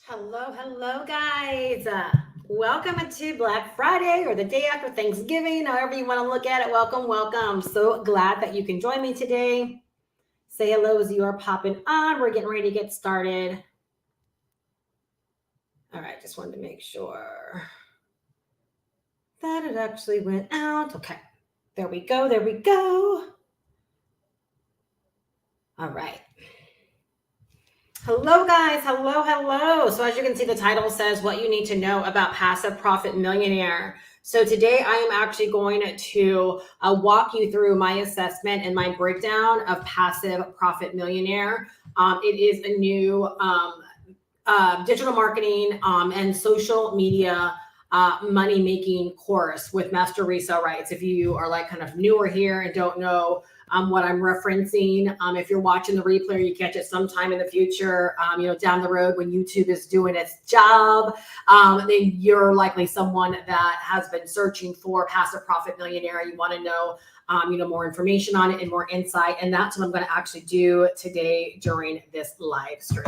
Hello, guys. Welcome to Black Friday or the day after Thanksgiving, however you want to look at it. Welcome. So glad that you can join me today. Say hello as you are popping on. We're getting ready to get started. All right, just wanted to make sure that it actually went out. Okay, there we go. All right. Hello, guys. Hello. So as you can see, the title says what you need to know about Passive Profit Millionaire. So today I am actually going to walk you through my assessment and my breakdown of Passive Profit Millionaire. It is a new digital marketing and social media money making course with master resale rights. If you are like kind of newer here and don't know what I'm referencing, if you're watching the replay or you catch it sometime in the future, down the road when YouTube is doing its job, then you're likely someone that has been searching for Passive Profit Millionaire. You want to know more information on it and more insight. And that's what I'm going to actually do today during this live stream.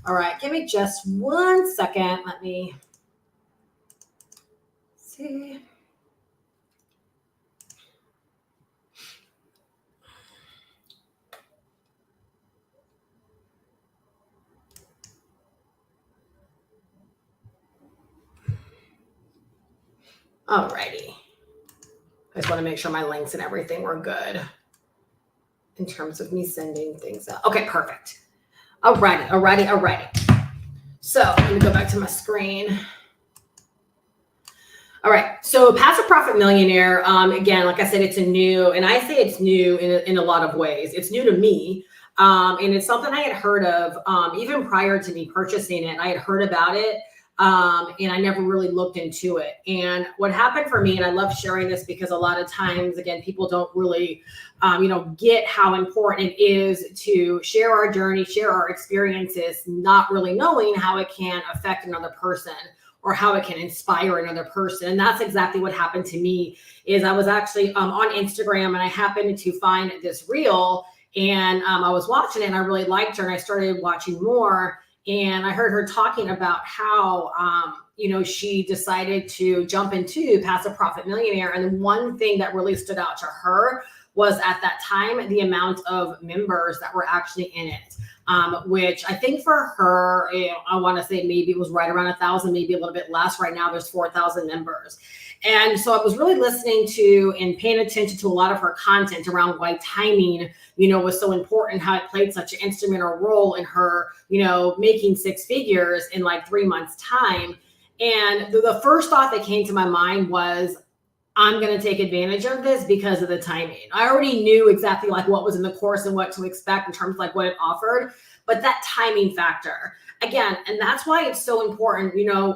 All right, give me just 1 second. Let me see. Alrighty. I just want to make sure my links and everything were good in terms of me sending things out. Okay, perfect. Alrighty. So let me go back to my screen. All right. So Passive Profit Millionaire, again, like I said, it's and I say it's new in a lot of ways. It's new to me. And it's something I had heard of even prior to me purchasing it. I had heard about it. And I never really looked into it. And what happened for me, and I love sharing this because a lot of times, again, people don't really, get how important it is to share our journey, share our experiences, not really knowing how it can affect another person or how it can inspire another person. And that's exactly what happened to me. Is I was actually on Instagram and I happened to find this reel and I was watching it and I really liked her and I started watching more. And I heard her talking about how, she decided to jump into Passive Profit Millionaire. And the one thing that really stood out to her was at that time, the amount of members that were actually in it, which I think for her, I want to say maybe it was right around 1,000, maybe a little bit less. Right now, there's 4,000 members. And so I was really listening to and paying attention to a lot of her content around why timing, was so important, how it played such an instrumental role in her, making six figures in like 3 months' time. And the first thought that came to my mind was, I'm going to take advantage of this because of the timing. I already knew exactly like what was in the course and what to expect in terms of like what it offered, but that timing factor again, and that's why it's so important,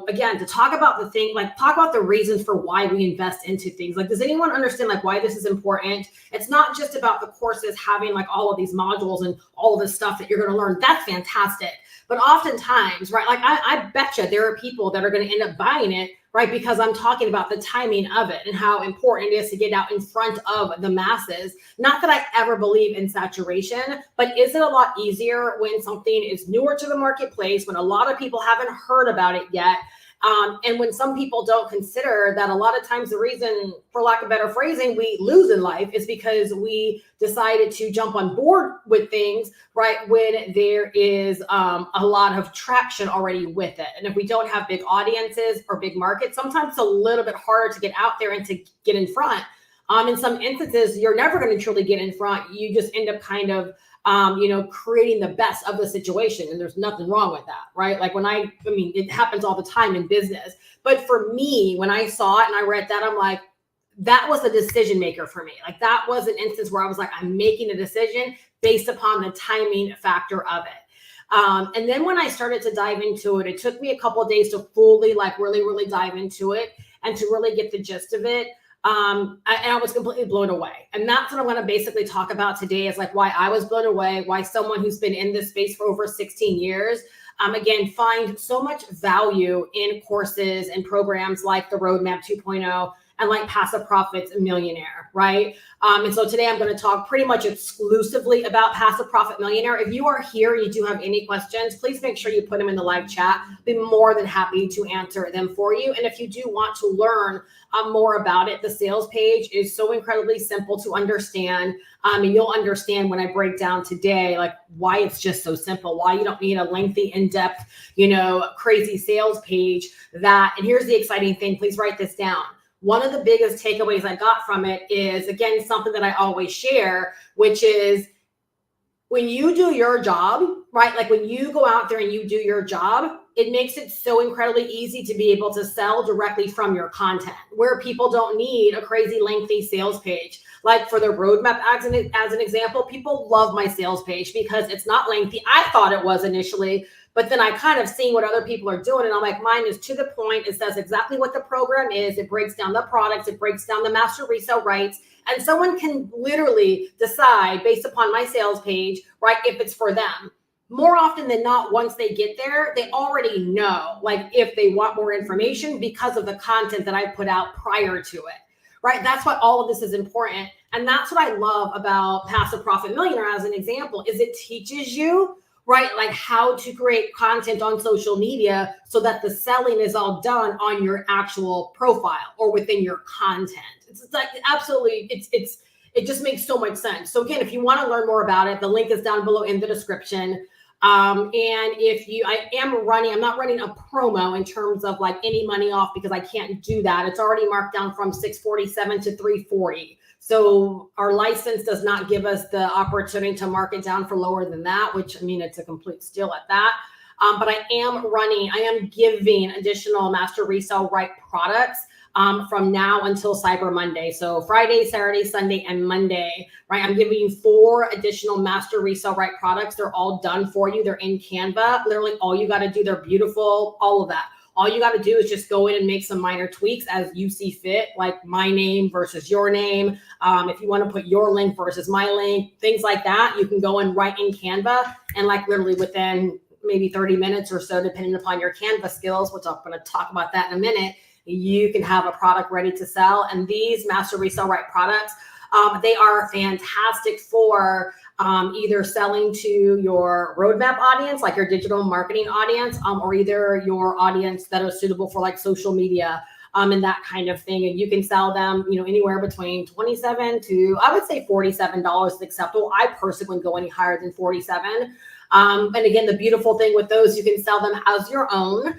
again, to talk about talk about the reasons for why we invest into things. Like, does anyone understand like why this is important? It's not just about the courses having like all of these modules and all of this stuff that you're going to learn. That's fantastic. But oftentimes, right, like I bet you there are people that are going to end up buying it, right, because I'm talking about the timing of it and how important it is to get out in front of the masses. Not that I ever believe in saturation, but is it a lot easier when something is newer to the marketplace, when a lot of people haven't heard about it yet? And when some people don't consider that a lot of times the reason, for lack of better phrasing, we lose in life is because we decided to jump on board with things, right, when there is a lot of traction already with it. And if we don't have big audiences or big markets, sometimes it's a little bit harder to get out there and to get in front. In some instances, you're never going to truly get in front. You just end up kind of creating the best of the situation. And there's nothing wrong with that, right? Like it happens all the time in business. But for me, when I saw it and I read that, I'm like, that was a decision maker for me. Like that was an instance where I was like, I'm making a decision based upon the timing factor of it. And then when I started to dive into it, it took me a couple of days to fully really dive into it and to really get the gist of it. And I was completely blown away. And that's what I'm going to basically talk about today is like why I was blown away, why someone who's been in this space for over 16 years, again, find so much value in courses and programs like the Roadmap 2.0 and like Passive Profits Millionaire, right? And so today I'm going to talk pretty much exclusively about Passive Profit Millionaire. If you are here and you do have any questions, please make sure you put them in the live chat. I'll be more than happy to answer them for you. And if you do want to learn more about it, the sales page is so incredibly simple to understand. And you'll understand when I break down today, like why it's just so simple, why you don't need a lengthy, in-depth, crazy sales page that, and here's the exciting thing, please write this down. One of the biggest takeaways I got from it is, again, something that I always share, which is when you do your job, right? Like when you go out there and you do your job, it makes it so incredibly easy to be able to sell directly from your content, where people don't need a crazy lengthy sales page. Like for the roadmap, as an example, people love my sales page because it's not lengthy. I thought it was initially, but then I kind of seen what other people are doing. And I'm like, mine is to the point. It says exactly what the program is. It breaks down the products. It breaks down the master resale rights. And someone can literally decide based upon my sales page, right, if it's for them. More often than not, once they get there, they already know, like if they want more information because of the content that I put out prior to it, right? That's why all of this is important. And that's what I love about Passive Profit Millionaire as an example, is it teaches you, right, like how to create content on social media so that the selling is all done on your actual profile or within your content. It's like absolutely, it just makes so much sense. So again, if you want to learn more about it, the link is down below in the description. And I'm not running a promo in terms of like any money off because I can't do that. It's already marked down from $647 to $340. So our license does not give us the opportunity to mark it down for lower than that, which I mean, it's a complete steal at that. But I am giving additional master resale right products from now until Cyber Monday. So Friday, Saturday, Sunday, and Monday, right? I'm giving you 4 additional master resale right products. They're all done for you. They're in Canva. Literally all you got to do, they're beautiful, all of that. All you got to do is just go in and make some minor tweaks as you see fit, like my name versus your name. If you want to put your link versus my link, things like that, you can go in right in Canva and like literally within maybe 30 minutes or so, depending upon your Canva skills, which I'm going to talk about that in a minute, you can have a product ready to sell. And these master resale right products, they are fantastic for either selling to your roadmap audience, like your digital marketing audience, or either your audience that are suitable for like social media and that kind of thing. And you can sell them, anywhere between $27 to, I would say $47 is acceptable. I personally wouldn't go any higher than $47. And again, the beautiful thing with those, you can sell them as your own.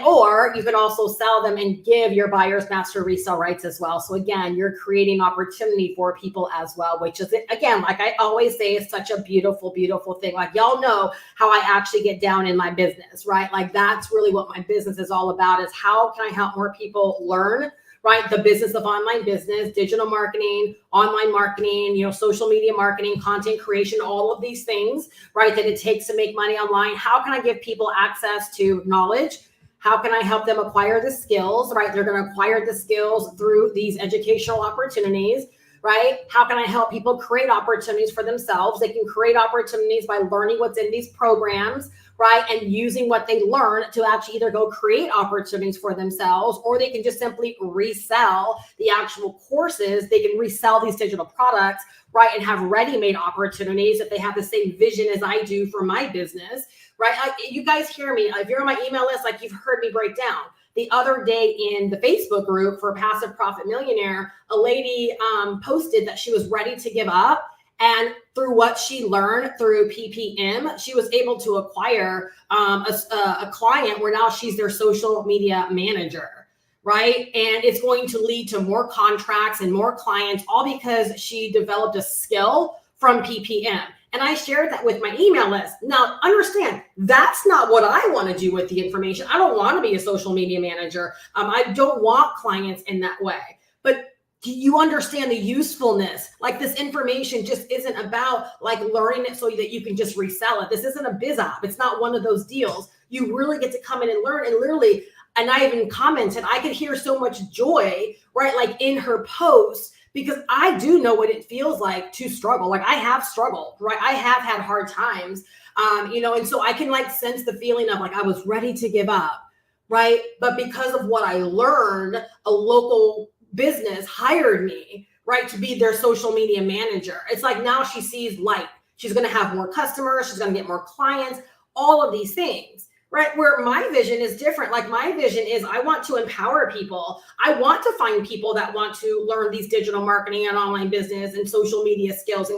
Or you can also sell them and give your buyers master resale rights as well. So again, you're creating opportunity for people as well, which is, again, like I always say, is such a beautiful, beautiful thing. Like y'all know how I actually get down in my business, right? Like that's really what my business is all about, is how can I help more people learn, right? The business of online business, digital marketing, online marketing, social media marketing, content creation, all of these things, right? That it takes to make money online. How can I give people access to knowledge? How can I help them acquire the skills, right? They're going to acquire the skills through these educational opportunities, right? How can I help people create opportunities for themselves? They can create opportunities by learning what's in these programs, right? And using what they learn to actually either go create opportunities for themselves, or they can just simply resell the actual courses. They can resell these digital products, right? And have ready-made opportunities if they have the same vision as I do for my business, right? Like, you guys hear me. If you're on my email list, like you've heard me break down. The other day in the Facebook group for Passive Profit Millionaire, a lady posted that she was ready to give up. And through what she learned through PPM, she was able to acquire a client where now she's their social media manager, right? And it's going to lead to more contracts and more clients, all because she developed a skill from PPM. And I shared that with my email list. Now, understand, that's not what I want to do with the information. I don't want to be a social media manager. I don't want clients in that way. But do you understand the usefulness? Like, this information just isn't about like learning it so that you can just resell it. This isn't a biz app. It's not one of those deals. You really get to come in and learn, and literally, and I even commented, I could hear so much joy, right? Like in her posts, because I do know what it feels like to struggle. Like, I have struggled, right? I have had hard times, and so I can like sense the feeling of like, I was ready to give up. right? But because of what I learned, a local business hired me, right, to be their social media manager. It's like now she sees light. She's going to have more customers. She's going to get more clients, all of these things, right? Where my vision is different. Like my vision is I want to empower people. I want to find people that want to learn these digital marketing and online business and social media skills.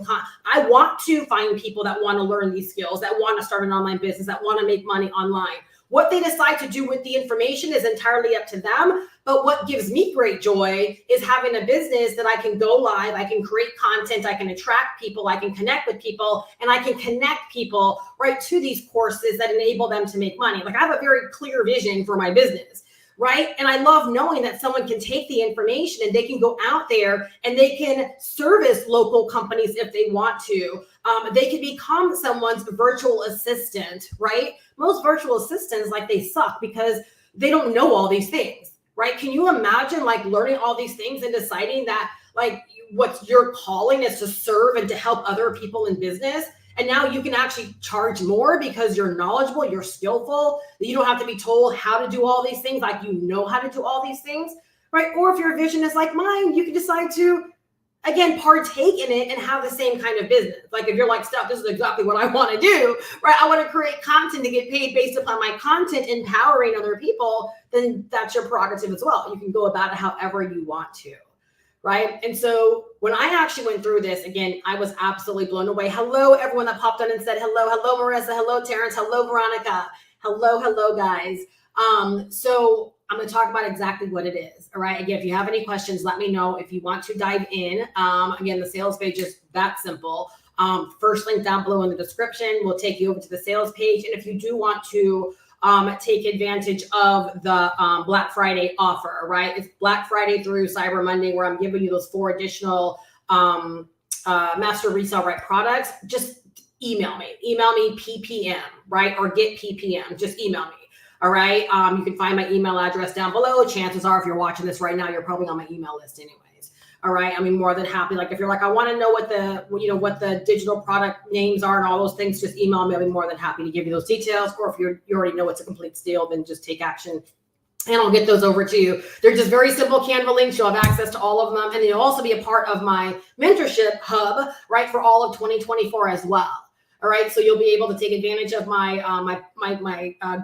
I want to find people that want to learn these skills, that want to start an online business, that want to make money online. What they decide to do with the information is entirely up to them. But what gives me great joy is having a business that I can go live, I can create content, I can attract people, I can connect with people, and I can connect people right to these courses that enable them to make money. Like I have a very clear vision for my business, right? And I love knowing that someone can take the information and they can go out there and they can service local companies if they want to. They can become someone's virtual assistant, right? Most virtual assistants, like they suck because they don't know all these things, right? Can you imagine like learning all these things and deciding that like what's your calling is to serve and to help other people in business? And now you can actually charge more because you're knowledgeable, you're skillful, that you don't have to be told how to do all these things, like you know how to do all these things, right? Or if your vision is like mine, you can decide to, again, partake in it and have the same kind of business. Like if you're like, Steph, this is exactly what I want to do, right? I want to create content to get paid based upon my content, empowering other people, then that's your prerogative as well. You can go about it however you want to. Right. And so when I actually went through this, again, I was absolutely blown away. Hello, everyone that popped on and said hello. Hello, Marissa. Hello, Terrence. Hello, Veronica. Hello, guys. So I'm going to talk about exactly what it is. All right. Again, if you have any questions, let me know. If you want to dive in, again, the sales page is that simple. First link down below in the description will take you over to the sales page. And if you do want to take advantage of the Black Friday offer, right? It's Black Friday through Cyber Monday where I'm giving you those 4 additional master resale right products. Just email me PPM, right? Or get PPM, just email me. All right. You can find my email address down below. Chances are if you're watching this right now, you're probably on my email list anyways. All right. I mean, more than happy. Like if you're like, I want to know what the digital product names are and all those things, just email me. I'll be more than happy to give you those details. Or if you already know it's a complete steal, then just take action and I'll get those over to you. They're just very simple Canva links. You'll have access to all of them. And you'll also be a part of my mentorship hub, right? For all of 2024 as well. All right, so you'll be able to take advantage of my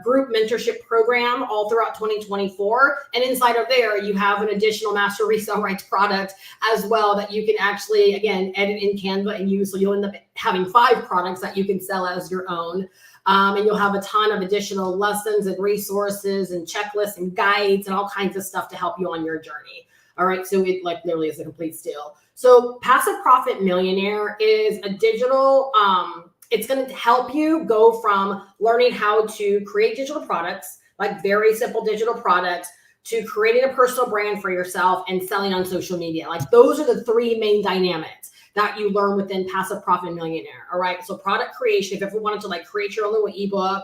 group mentorship program all throughout 2024. And inside of there, you have an additional master resale rights product as well that you can actually, again, edit in Canva and use. So you'll end up having 5 products that you can sell as your own. And you'll have a ton of additional lessons and resources and checklists and guides and all kinds of stuff to help you on your journey. All right, so it like literally is a complete steal. So Passive Profit Millionaire is a digital, it's going to help you go from learning how to create digital products, like very simple digital products, to creating a personal brand for yourself and selling on social media. Like those are the 3 main dynamics that you learn within Passive Profit Millionaire. All right. So product creation, if you ever wanted to like create your own little ebook,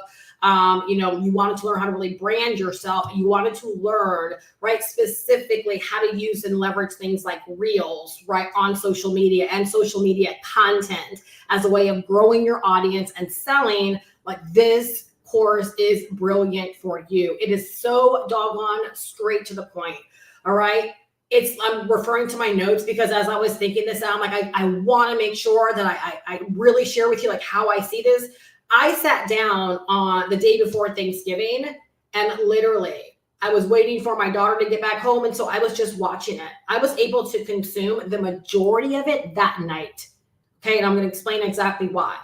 you wanted to learn how to really brand yourself. You wanted to learn, right, specifically how to use and leverage things like Reels, right, on social media and social media content as a way of growing your audience and selling. Like this course is brilliant for you. It is so doggone straight to the point. All right. I'm referring to my notes because as I was thinking this out, I'm like, I want to make sure that I really share with you like how I see this. I sat down on the day before Thanksgiving and literally I was waiting for my daughter to get back home. And so I was just watching it. I was able to consume the majority of it that night. Okay. And I'm going to explain exactly why.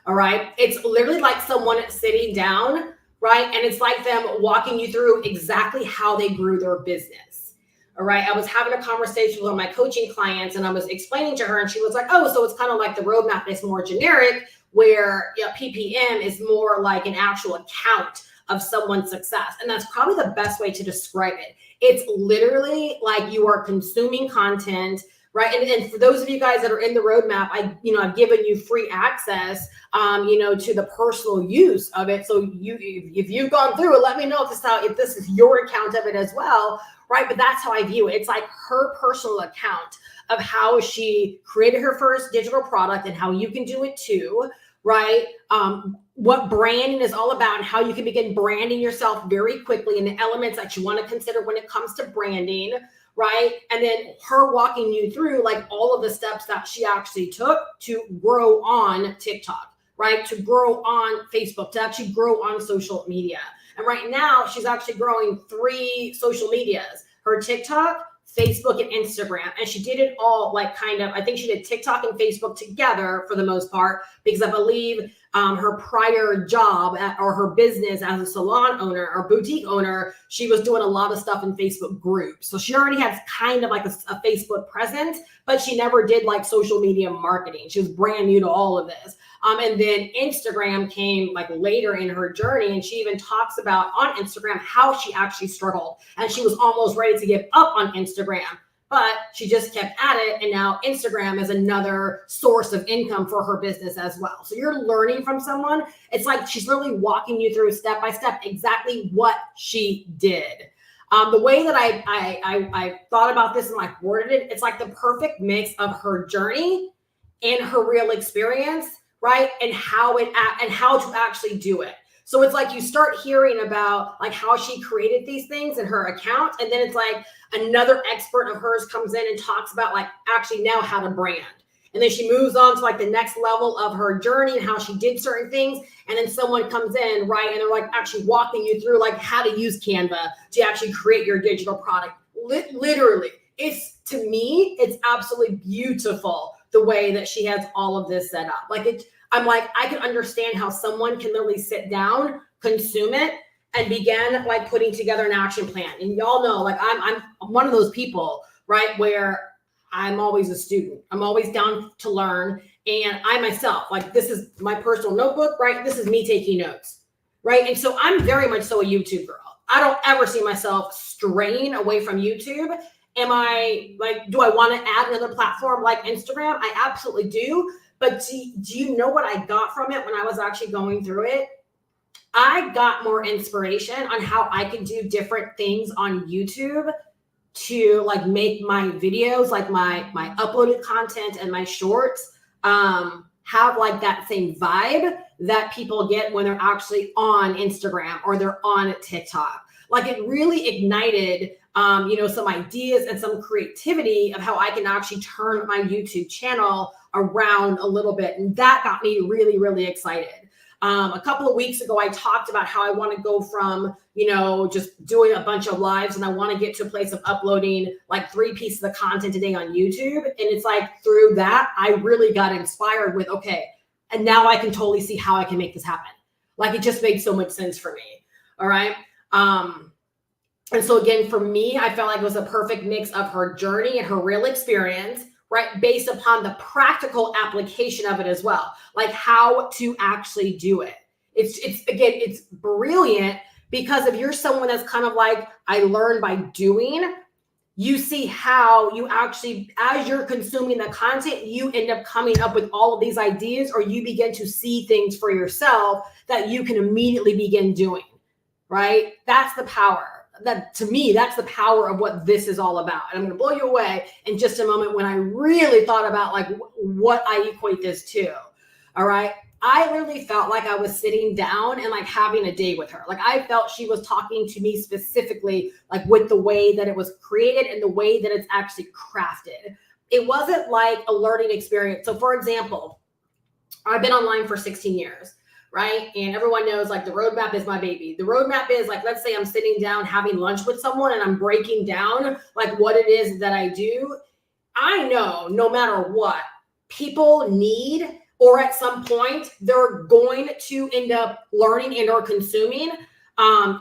All right. It's literally like someone sitting down, right? And it's like them walking you through exactly how they grew their business. All right. I was having a conversation with one of my coaching clients and I was explaining to her and she was like, oh, so it's kind of like the roadmap is more generic where PPM is more like an actual account of someone's success. And that's probably the best way to describe it. It's literally like you are consuming content, right? And for those of you guys that are in the roadmap, I've given you free access, to the personal use of it. So if you've gone through it, let me know if this is your account of it as well, right? But that's how I view it. It's like her personal account of how she created her first digital product and how you can do it too, right? What branding is all about and how you can begin branding yourself very quickly and the elements that you want to consider when it comes to branding, right? And then her walking you through like all of the steps that she actually took to grow on TikTok, right? To grow on Facebook, to actually grow on social media. And right now she's actually growing 3 social medias, her TikTok, Facebook, and Instagram. And she did it all like kind of, I think she did TikTok and Facebook together for the most part, because I believe her prior job or her business as a salon owner or boutique owner, she was doing a lot of stuff in Facebook groups. So she already has kind of like a Facebook presence, but she never did like social media marketing. She was brand new to all of this. And then Instagram came like later in her journey. And she even talks about on Instagram how she actually struggled. And she was almost ready to give up on Instagram, but she just kept at it. And now Instagram is another source of income for her business as well. So you're learning from someone. It's like she's literally walking you through step by step exactly what she did. The way that I thought about this and like worded it, it's like the perfect mix of her journey and her real experience, right? And how to actually do it. So it's like you start hearing about like how she created these things in her account. And then it's like another expert of hers comes in and talks about like actually now how to brand. And then she moves on to like the next level of her journey and how she did certain things. And then someone comes in, right? And they're like actually walking you through like how to use Canva to actually create your digital product. Literally, to me, it's absolutely beautiful the way that she has all of this set up. I'm like, I can understand how someone can literally sit down, consume it, and begin like putting together an action plan. And y'all know, like I'm one of those people, right, where I'm always a student. I'm always down to learn. And I myself, like this is my personal notebook, right? This is me taking notes, right? And so I'm very much so a YouTube girl. I don't ever see myself straying away from YouTube. Am I like, do I want to add another platform like Instagram? I absolutely do. But do you know what I got from it when I was actually going through it? I got more inspiration on how I can do different things on YouTube to like make my videos, like my uploaded content and my shorts, have like that same vibe that people get when they're actually on Instagram or they're on TikTok. Like it really ignited some ideas and some creativity of how I can actually turn my YouTube channel around a little bit. And that got me really, really excited. A couple of weeks ago, I talked about how I want to go from, just doing a bunch of lives and I want to get to a place of uploading like 3 pieces of content a day on YouTube. And it's like through that, I really got inspired with, okay, and now I can totally see how I can make this happen. Like it just made so much sense for me. All right. And so again, for me, I felt like it was a perfect mix of her journey and her real experience, right? Based upon the practical application of it as well, like how to actually do it. It's brilliant because if you're someone that's kind of like, I learn by doing, you see how you actually, as you're consuming the content, you end up coming up with all of these ideas, or you begin to see things for yourself that you can immediately begin doing, right? That's the power. That to me, that's the power of what this is all about. And I'm going to blow you away in just a moment when I really thought about like what I equate this to. All right. I literally felt like I was sitting down and like having a day with her. Like I felt she was talking to me specifically, like with the way that it was created and the way that it's actually crafted. It wasn't like a learning experience. So for example, I've been online for 16 years. Right. And everyone knows like the roadmap is my baby. The roadmap is like, let's say I'm sitting down having lunch with someone and I'm breaking down like what it is that I do. I know no matter what people need, or at some point they're going to end up learning and or consuming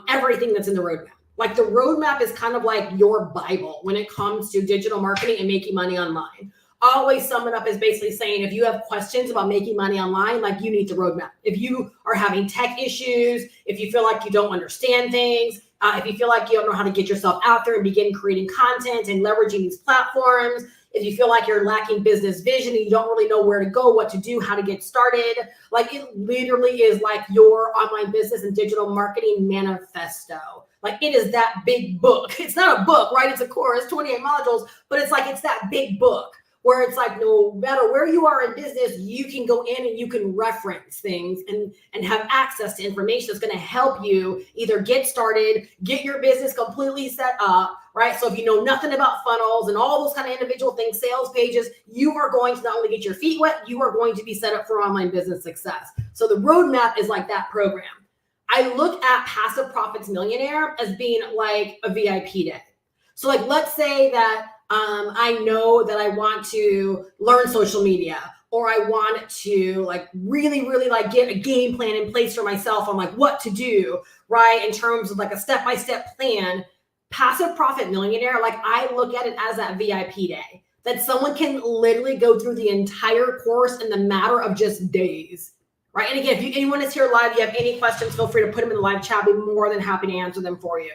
everything that's in the roadmap. Like the roadmap is kind of like your Bible when it comes to digital marketing and making money online. I always sum it up as basically saying, if you have questions about making money online, like you need the roadmap. If you are having tech issues, if you feel like you don't understand things, if you feel like you don't know how to get yourself out there and begin creating content and leveraging these platforms, if you feel like you're lacking business vision and you don't really know where to go, what to do, how to get started, like it literally is like your online business and digital marketing manifesto. Like it is that big book. It's not a book, right? It's a course, 28 modules, but it's like, it's that big book where it's like, no matter where you are in business, you can go in and you can reference things and have access to information that's going to help you either get started, get your business completely set up, right? So if you know nothing about funnels and all those kind of individual things, sales pages, you are going to not only get your feet wet, you are going to be set up for online business success. So the roadmap is like that program. I look at Passive Profits Millionaire as being like a VIP day. So like, let's say that I know that I want to learn social media, or I want to like really like get a game plan in place for myself on like what to do, right? In terms of like a step-by-step plan. Passive Profit Millionaire, like I look at it as that VIP day that someone can literally go through the entire course in the matter of just days, right? And again, if anyone is here live, you have any questions, feel free to put them in the live chat. I'll be more than happy to answer them for you,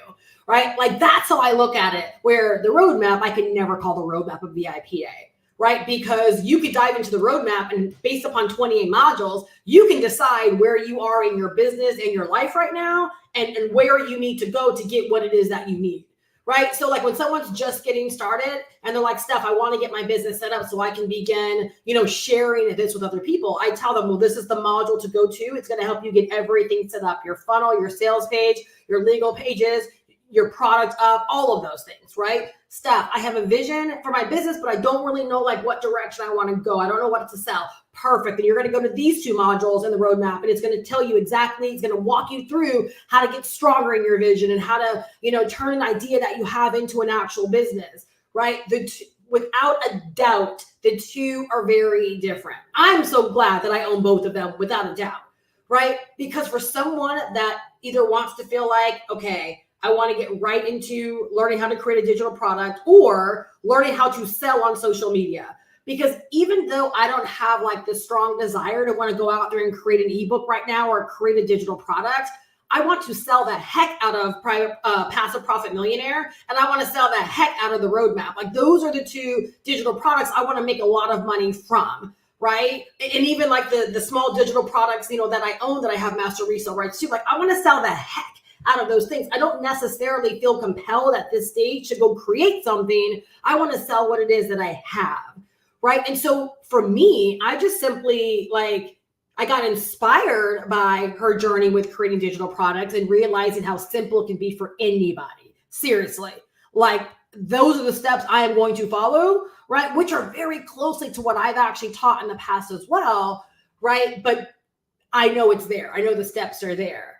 right? Like that's how I look at it, where the roadmap, I can never call the roadmap a VIP day, right? Because you could dive into the roadmap and based upon 28 modules, you can decide where you are in your business and your life right now and where you need to go to get what it is that you need. Right. So like when someone's just getting started and they're like, Steph, I want to get my business set up so I can begin, sharing this with other people. I tell them, well, this is the module to go to. It's going to help you get everything set up, your funnel, your sales page, your legal pages, your product up, all of those things, right? Steph, I have a vision for my business, but I don't really know like what direction I want to go. I don't know what to sell. Perfect. And you're going to go to these 2 modules in the roadmap, and it's going to tell you exactly, it's going to walk you through how to get stronger in your vision and how to, turn an idea that you have into an actual business, right? Without a doubt, the 2 are very different. I'm so glad that I own both of them without a doubt, right? Because for someone that either wants to feel like, okay, I want to get right into learning how to create a digital product or learning how to sell on social media. Because even though I don't have like this strong desire to want to go out there and create an ebook right now or create a digital product, I want to sell the heck out of Passive Profit Millionaire, and I want to sell the heck out of the roadmap. Like those are the 2 digital products I want to make a lot of money from, right? And even like the small digital products, that I own, that I have master resale rights to, like I want to sell the heck out of those things. I don't necessarily feel compelled at this stage to go create something. I want to sell what it is that I have, right? And so for me, I just simply I got inspired by her journey with creating digital products and realizing how simple it can be for anybody. Seriously, like those are the steps I am going to follow, right? Which are very closely to what I've actually taught in the past as well, right? But I know it's there. I know the steps are there.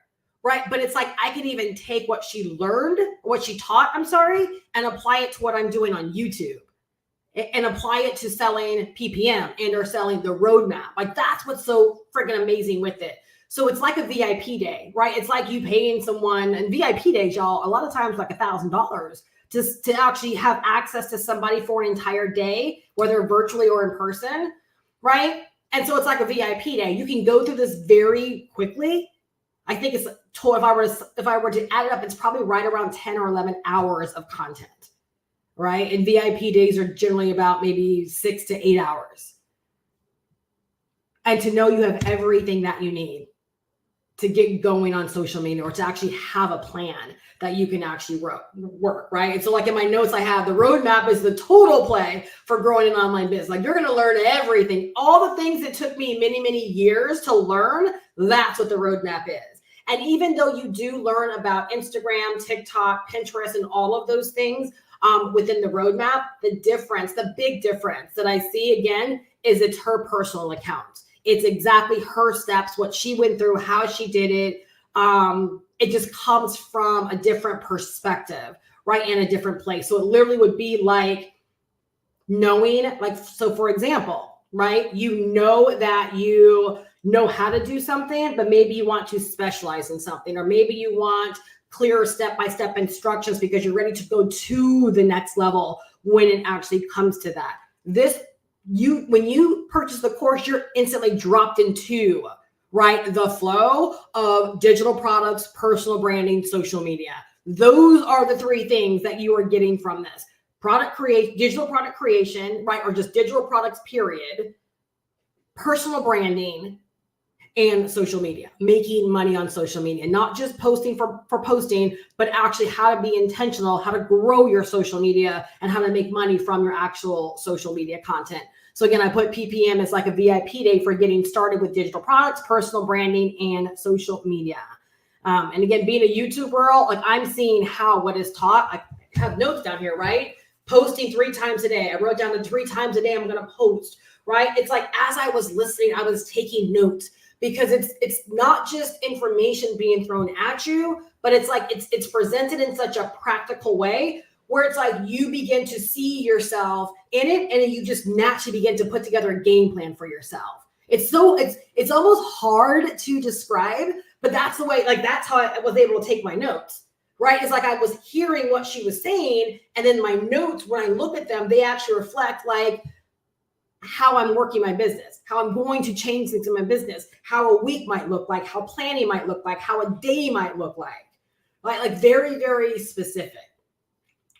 Right. But it's like I can even take what she learned, what she taught, and apply it to what I'm doing on YouTube and apply it to selling PPM and or selling the roadmap. Like that's what's so freaking amazing with it. So it's like a VIP day, right? It's like you paying someone, and VIP days, y'all, a lot of times like $1,000 to actually have access to somebody for an entire day, whether virtually or in person, right? And so it's like a VIP day. You can go through this very quickly. I think it's if I were to add it up, it's probably right around 10 or 11 hours of content, right? And VIP days are generally about maybe 6 to 8 hours. And to know you have everything that you need to get going on social media or to actually have a plan that you can actually work, right? And so like in my notes, I have the roadmap is the total play for growing an online business. Like you're going to learn everything, all the things that took me many, many years to learn. That's what the roadmap is. And even though you do learn about Instagram, TikTok, Pinterest, and all of those things within the roadmap, the big difference that I see again is it's her personal account. It's exactly her steps, what she went through, how she did it. It just comes from a different perspective, right? In a different place. So it literally would be like knowing, so for example, right? You know that you know how to do something, but maybe you want to specialize in something, or maybe you want clearer step-by-step instructions because you're ready to go to the next level when it actually comes to that. When you purchase the course, you're instantly dropped into, right, the flow of digital products, personal branding, social media. Those are the 3 things that you are getting from this. Digital product creation, right, or just digital products, period, personal branding, and social media, making money on social media, not just posting for posting, but actually how to be intentional, how to grow your social media, and how to make money from your actual social media content. So again, I put PPM as like a VIP day for getting started with digital products, personal branding, and social media. And again, being a YouTube girl, like I'm seeing how what is taught. I have notes down here, right? Posting 3 times a day. I wrote down the 3 times a day I'm going to post, right? It's like as I was listening, I was taking notes, because it's not just information being thrown at you, but it's like it's presented in such a practical way where it's like you begin to see yourself in it, and you just naturally begin to put together a game plan for yourself. It's almost hard to describe, but that's the way, like that's how I was able to take my notes, right? It's like I was hearing what she was saying, and then my notes, when I look at them, they actually reflect like how I'm working my business, how I'm going to change things in my business, how a week might look like, how planning might look like, how a day might look like very, very specific,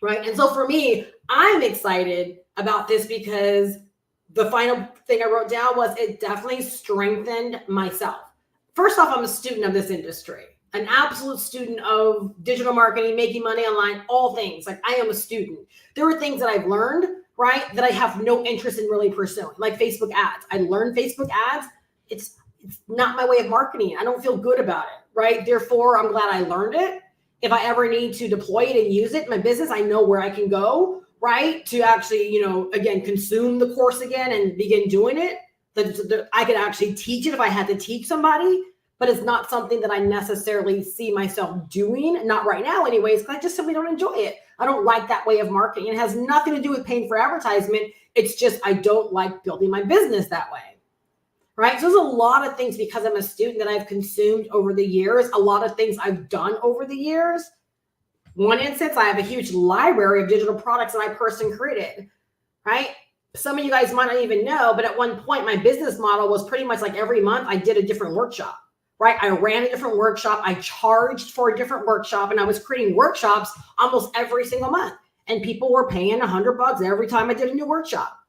right? And so for me, I'm excited about this because the final thing I wrote down was it definitely strengthened myself. First off, I'm a student of this industry, an absolute student of digital marketing, making money online, all things. Like I am a student. There are things that I've learned, right, that I have no interest in really pursuing, like Facebook ads. I learned Facebook ads. It's not my way of marketing. I don't feel good about it, right? Therefore, I'm glad I learned it. If I ever need to deploy it and use it in my business, I know where I can go, right, to actually, again, consume the course again and begin doing it. I could actually teach it if I had to teach somebody, but it's not something that I necessarily see myself doing, not right now anyways, because I just simply don't enjoy it. I don't like that way of marketing. It has nothing to do with paying for advertisement. It's just I don't like building my business that way, right? So there's a lot of things, because I'm a student, that I've consumed over the years, a lot of things I've done over the years. One instance, I have a huge library of digital products that I personally created, right? Some of you guys might not even know, but at one point, my business model was pretty much like every month I did a different workshop. Right? I ran a different workshop. I charged for a different workshop, and I was creating workshops almost every single month. And people were paying $100 every time I did a new workshop,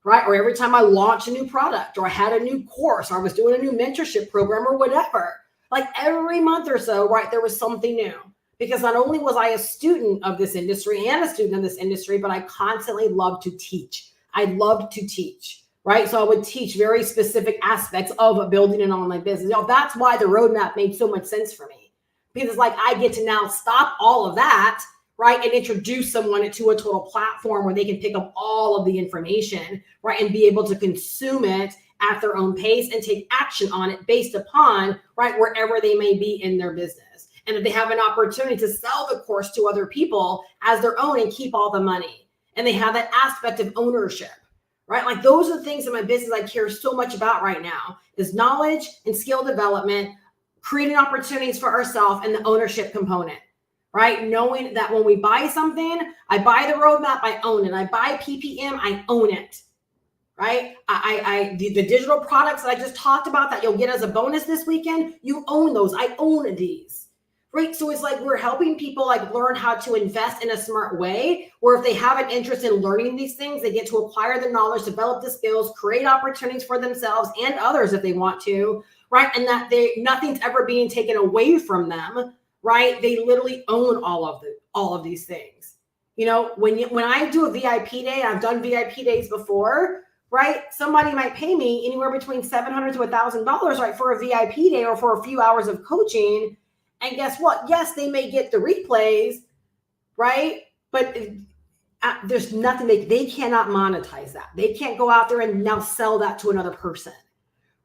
right? Or every time I launched a new product, or I had a new course, or I was doing a new mentorship program, or whatever. Like every month or so, right, there was something new. Because not only was I a student of this industry and a student of this industry, but I constantly loved to teach. I loved to teach. Right. So I would teach very specific aspects of building an online business. That's why the roadmap made so much sense for me, because it's like I get to now stop all of that, right, and introduce someone to a total platform where they can pick up all of the information, right, and be able to consume it at their own pace and take action on it based upon, right, wherever they may be in their business. And if they have an opportunity to sell the course to other people as their own and keep all the money, and they have that aspect of ownership. Right? Like those are the things in my business I care so much about right now, is knowledge and skill development, creating opportunities for ourselves, and the ownership component, right? Knowing that when we buy something, I buy the roadmap, I own it. I buy PPM, I own it, right? The digital products that I just talked about that you'll get as a bonus this weekend, you own those. I own these. Right. So it's like we're helping people like learn how to invest in a smart way, where if they have an interest in learning these things, they get to acquire the knowledge, develop the skills, create opportunities for themselves and others if they want to. Right. And that nothing's ever being taken away from them. Right. They literally own all of these things. When I do a VIP day, I've done VIP days before. Right. Somebody might pay me anywhere between $700 to $1,000, right, for a VIP day or for a few hours of coaching. And guess what? Yes, they may get the replays, right? But there's nothing, they cannot monetize that. They can't go out there and now sell that to another person,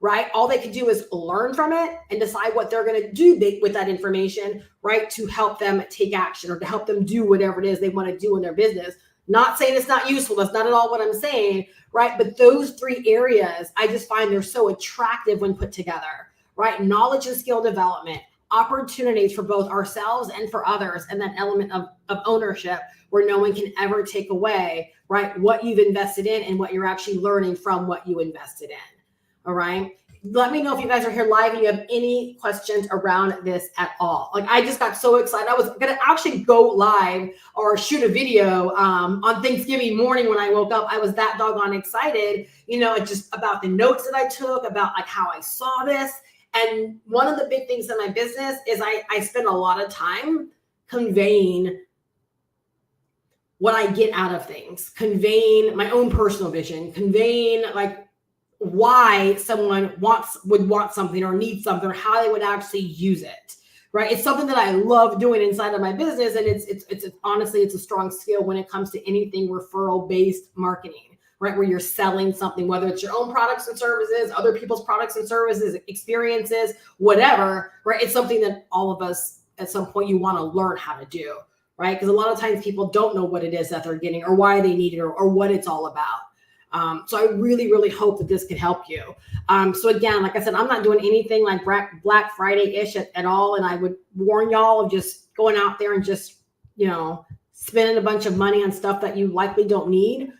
right? All they can do is learn from it and decide what they're going to do with that information, right? To help them take action or to help them do whatever it is they want to do in their business. Not saying it's not useful. That's not at all what I'm saying, right? But those 3 areas, I just find they're so attractive when put together, right? Knowledge and skill development, opportunities for both ourselves and for others, and that element of ownership where no one can ever take away, right, what you've invested in and what you're actually learning from what you invested in. All right. Let me know if you guys are here live and you have any questions around this at all. Like I just got so excited. I was going to actually go live or shoot a video on Thanksgiving morning when I woke up. I was that doggone excited, just about the notes that I took, about like how I saw this. And one of the big things in my business is I spend a lot of time conveying what I get out of things, conveying my own personal vision, conveying like why someone would want something or need something or how they would actually use it. Right. It's something that I love doing inside of my business. And it's honestly, it's a strong skill when it comes to anything referral based marketing, right? Where you're selling something, whether it's your own products and services, other people's products and services, experiences, whatever, right? It's something that all of us at some point you want to learn how to do, right? Because a lot of times people don't know what it is that they're getting or why they need it or what it's all about. So I really, really hope that this can help you. So again, like I said, I'm not doing anything like Black Friday-ish at all. And I would warn y'all of just going out there and just, spending a bunch of money on stuff that you likely don't need.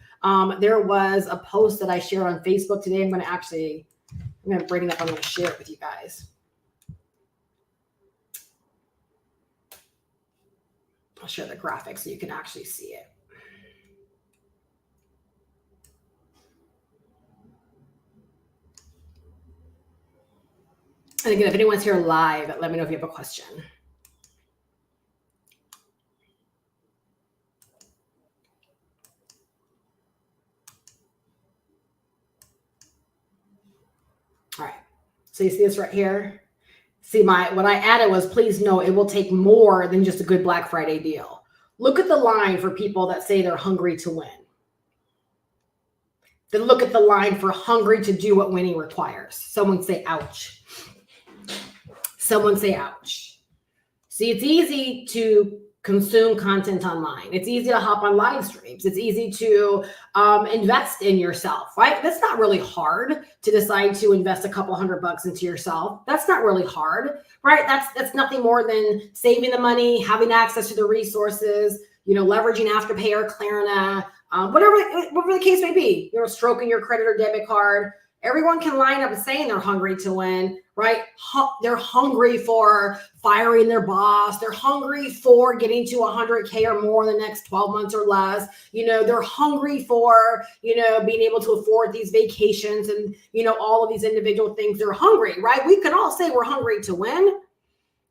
There was a post that I shared on Facebook today. I'm going to bring it up. I'm going to share it with you guys. I'll share the graphic so you can actually see it. And again, if anyone's here live, let me know if you have a question. All right. So you see this right here? See, what I added was, please know it will take more than just a good Black Friday deal. Look at the line for people that say they're hungry to win. Then look at the line for hungry to do what winning requires. Someone say, ouch. Someone say, ouch. See, it's easy to consume content online. It's easy to hop on live streams. It's easy to invest in yourself, right? That's not really hard to decide to invest a couple $100 into yourself. That's not really hard, right? That's nothing more than saving the money, having access to the resources, leveraging Afterpay or Klarna, whatever the case may be, stroking your credit or debit card. Everyone can line up saying they're hungry to win, right? They're hungry for firing their boss. They're hungry for getting to 100K or more in the next 12 months or less. They're hungry for, being able to afford these vacations and, all of these individual things. They're hungry, right? We can all say we're hungry to win,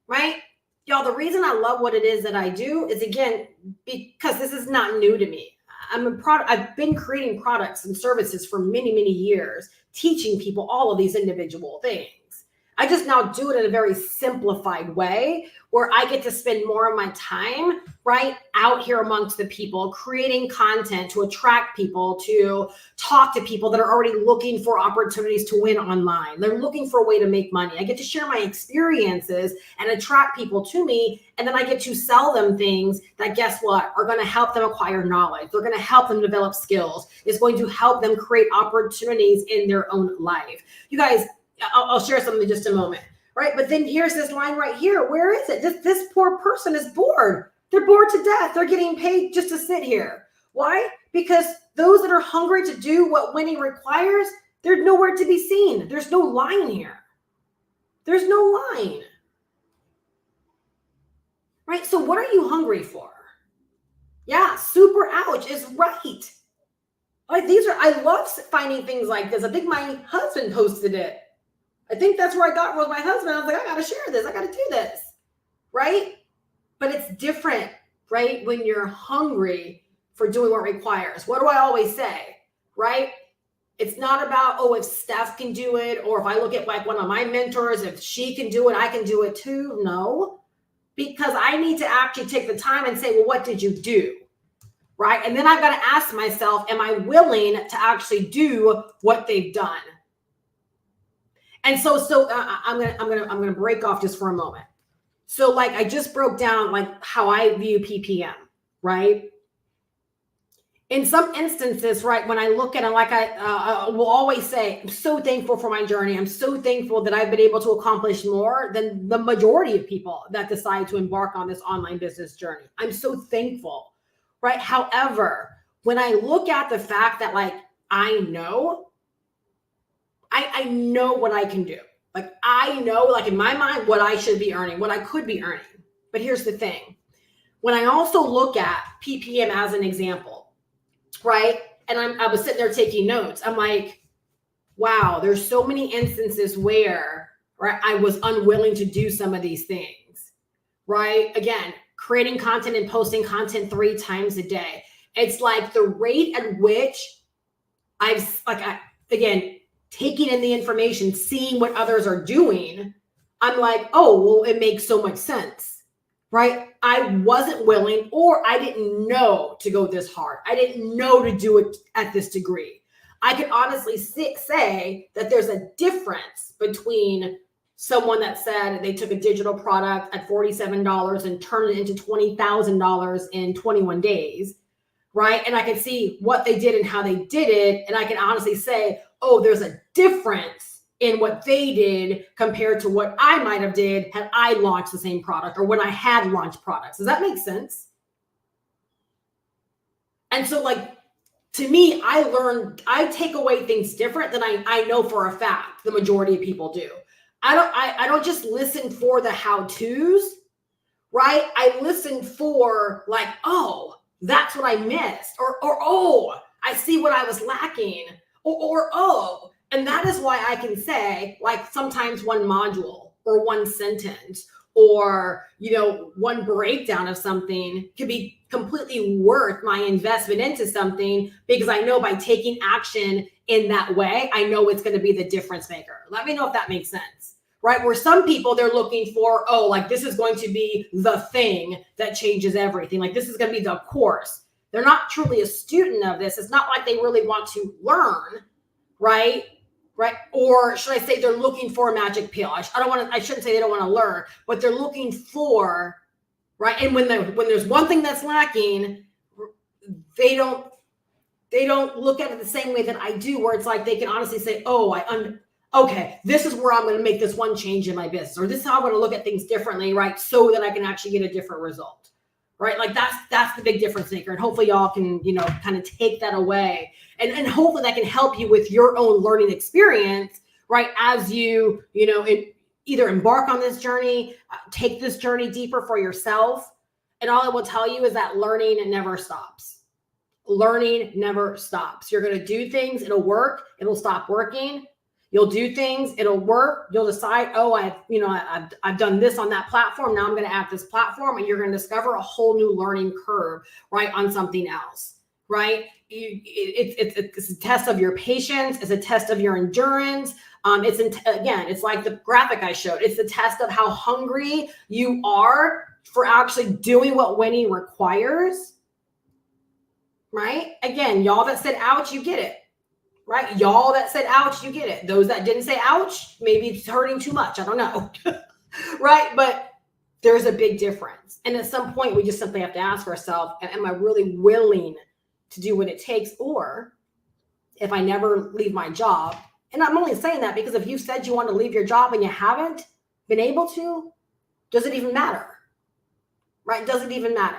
right? Y'all, the reason I love what it is that I do is, again, because this is not new to me. I've been creating products and services for many, many years, teaching people all of these individual things. I just now do it in a very simplified way where I get to spend more of my time right out here amongst the people, creating content to attract people, to talk to people that are already looking for opportunities to win online. They're looking for a way to make money. I get to share my experiences and attract people to me. And then I get to sell them things that, guess what, are going to help them acquire knowledge. They're going to help them develop skills. It's going to help them create opportunities in their own life. You guys, I'll share something in just a moment, right? But then here's this line right here. Where is it? This poor person is bored. They're bored to death. They're getting paid just to sit here. Why? Because those that are hungry to do what winning requires, they're nowhere to be seen. There's no line here. There's no line. Right? So what are you hungry for? Yeah, super ouch is right. Like I love finding things like this. I think my husband posted it. I think that's where I got with my husband. I was like, I got to share this. I got to do this. Right? But it's different, right? When you're hungry for doing what requires. What do I always say? Right? It's not about, if Steph can do it, or if I look at like one of my mentors, if she can do it, I can do it too. No, because I need to actually take the time and say, well, what did you do? Right? And then I've got to ask myself, am I willing to actually do what they've done? And so I'm gonna break off just for a moment. So like I just broke down like how I view PPM, right? In some instances, right, when I look at it, like I will always say, I'm so thankful for my journey. I'm so thankful that I've been able to accomplish more than the majority of people that decide to embark on this online business journey. I'm so thankful, right? However, when I look at the fact that like I know what I can do. Like I know, like in my mind, what I should be earning, what I could be earning. But here's the thing. When I also look at PPM as an example, right? And I was sitting there taking notes. I'm like, wow, there's so many instances where right? I was unwilling to do some of these things, right? Again, creating content and posting content 3 times a day. It's like the rate at which again, taking in the information, seeing what others are doing, I'm like, oh, well, it makes so much sense, right? I wasn't willing, or I didn't know to go this hard. I didn't know to do it at this degree. I can honestly say that there's a difference between someone that said they took a digital product at $47 and turned it into $20,000 in 21 days, right? And I can see what they did and how they did it. And I can honestly say, oh, there's a difference in what they did compared to what I might have did had I launched the same product or when I had launched products. Does that make sense? And so like, to me, I take away things different than I know for a fact the majority of people do. I don't just listen for the how-tos, right? I listen for like, oh, that's what I missed, or oh, I see what I was lacking, or oh, and that is why I can say, like, sometimes one module or one sentence or, one breakdown of something could be completely worth my investment into something, because I know by taking action in that way, I know it's going to be the difference maker. Let me know if that makes sense, right? Where some people, they're looking for, oh, like this is going to be the thing that changes everything. Like this is going to be the course. They're not truly a student of this. It's not like they really want to learn, right? Right? Or should I say they're looking for a magic pill? I shouldn't say they don't want to learn, but they're looking for, right? And when there's one thing that's lacking, they don't look at it the same way that I do, where it's like they can honestly say, oh, okay, this is where I'm going to make this one change in my business, or this is how I'm going to look at things differently, right? So that I can actually get a different result, right? Like that's the big difference maker. And hopefully y'all can, kind of take that away, and hopefully that can help you with your own learning experience, right? As you, either embark on this journey, take this journey deeper for yourself. And all I will tell you is that learning never stops. Learning never stops. You're going to do things, it'll work, it'll stop working. You'll do things, it'll work. You'll decide, oh, I've done this on that platform. Now I'm going to add this platform, and you're going to discover a whole new learning curve, right, on something else, right? It's a test of your patience. It's a test of your endurance. It's like the graphic I showed. It's the test of how hungry you are for actually doing what winning requires, right? Again, y'all that said ouch, you get it. Right? Y'all that said ouch, you get it. Those that didn't say ouch, maybe it's hurting too much. I don't know. Right? But there's a big difference. And at some point, we just simply have to ask ourselves, am I really willing to do what it takes? Or if I never leave my job, and I'm only saying that because if you said you want to leave your job and you haven't been able to, does it even matter? Right? Does it even matter?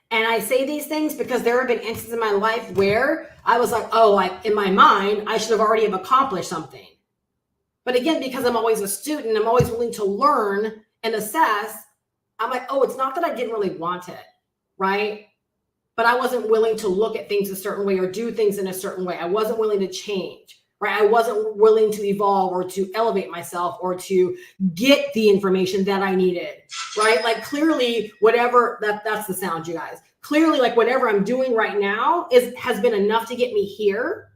And I say these things because there have been instances in my life where I was like, oh, like in my mind, I should have already have accomplished something. But again, because I'm always a student, I'm always willing to learn and assess. I'm like, oh, it's not that I didn't really want it, right? But I wasn't willing to look at things a certain way or do things in a certain way. I wasn't willing to change, right? I wasn't willing to evolve or to elevate myself or to get the information that I needed, right? Like clearly, whatever, that's the sound, you guys. Clearly, like whatever I'm doing right now has been enough to get me here,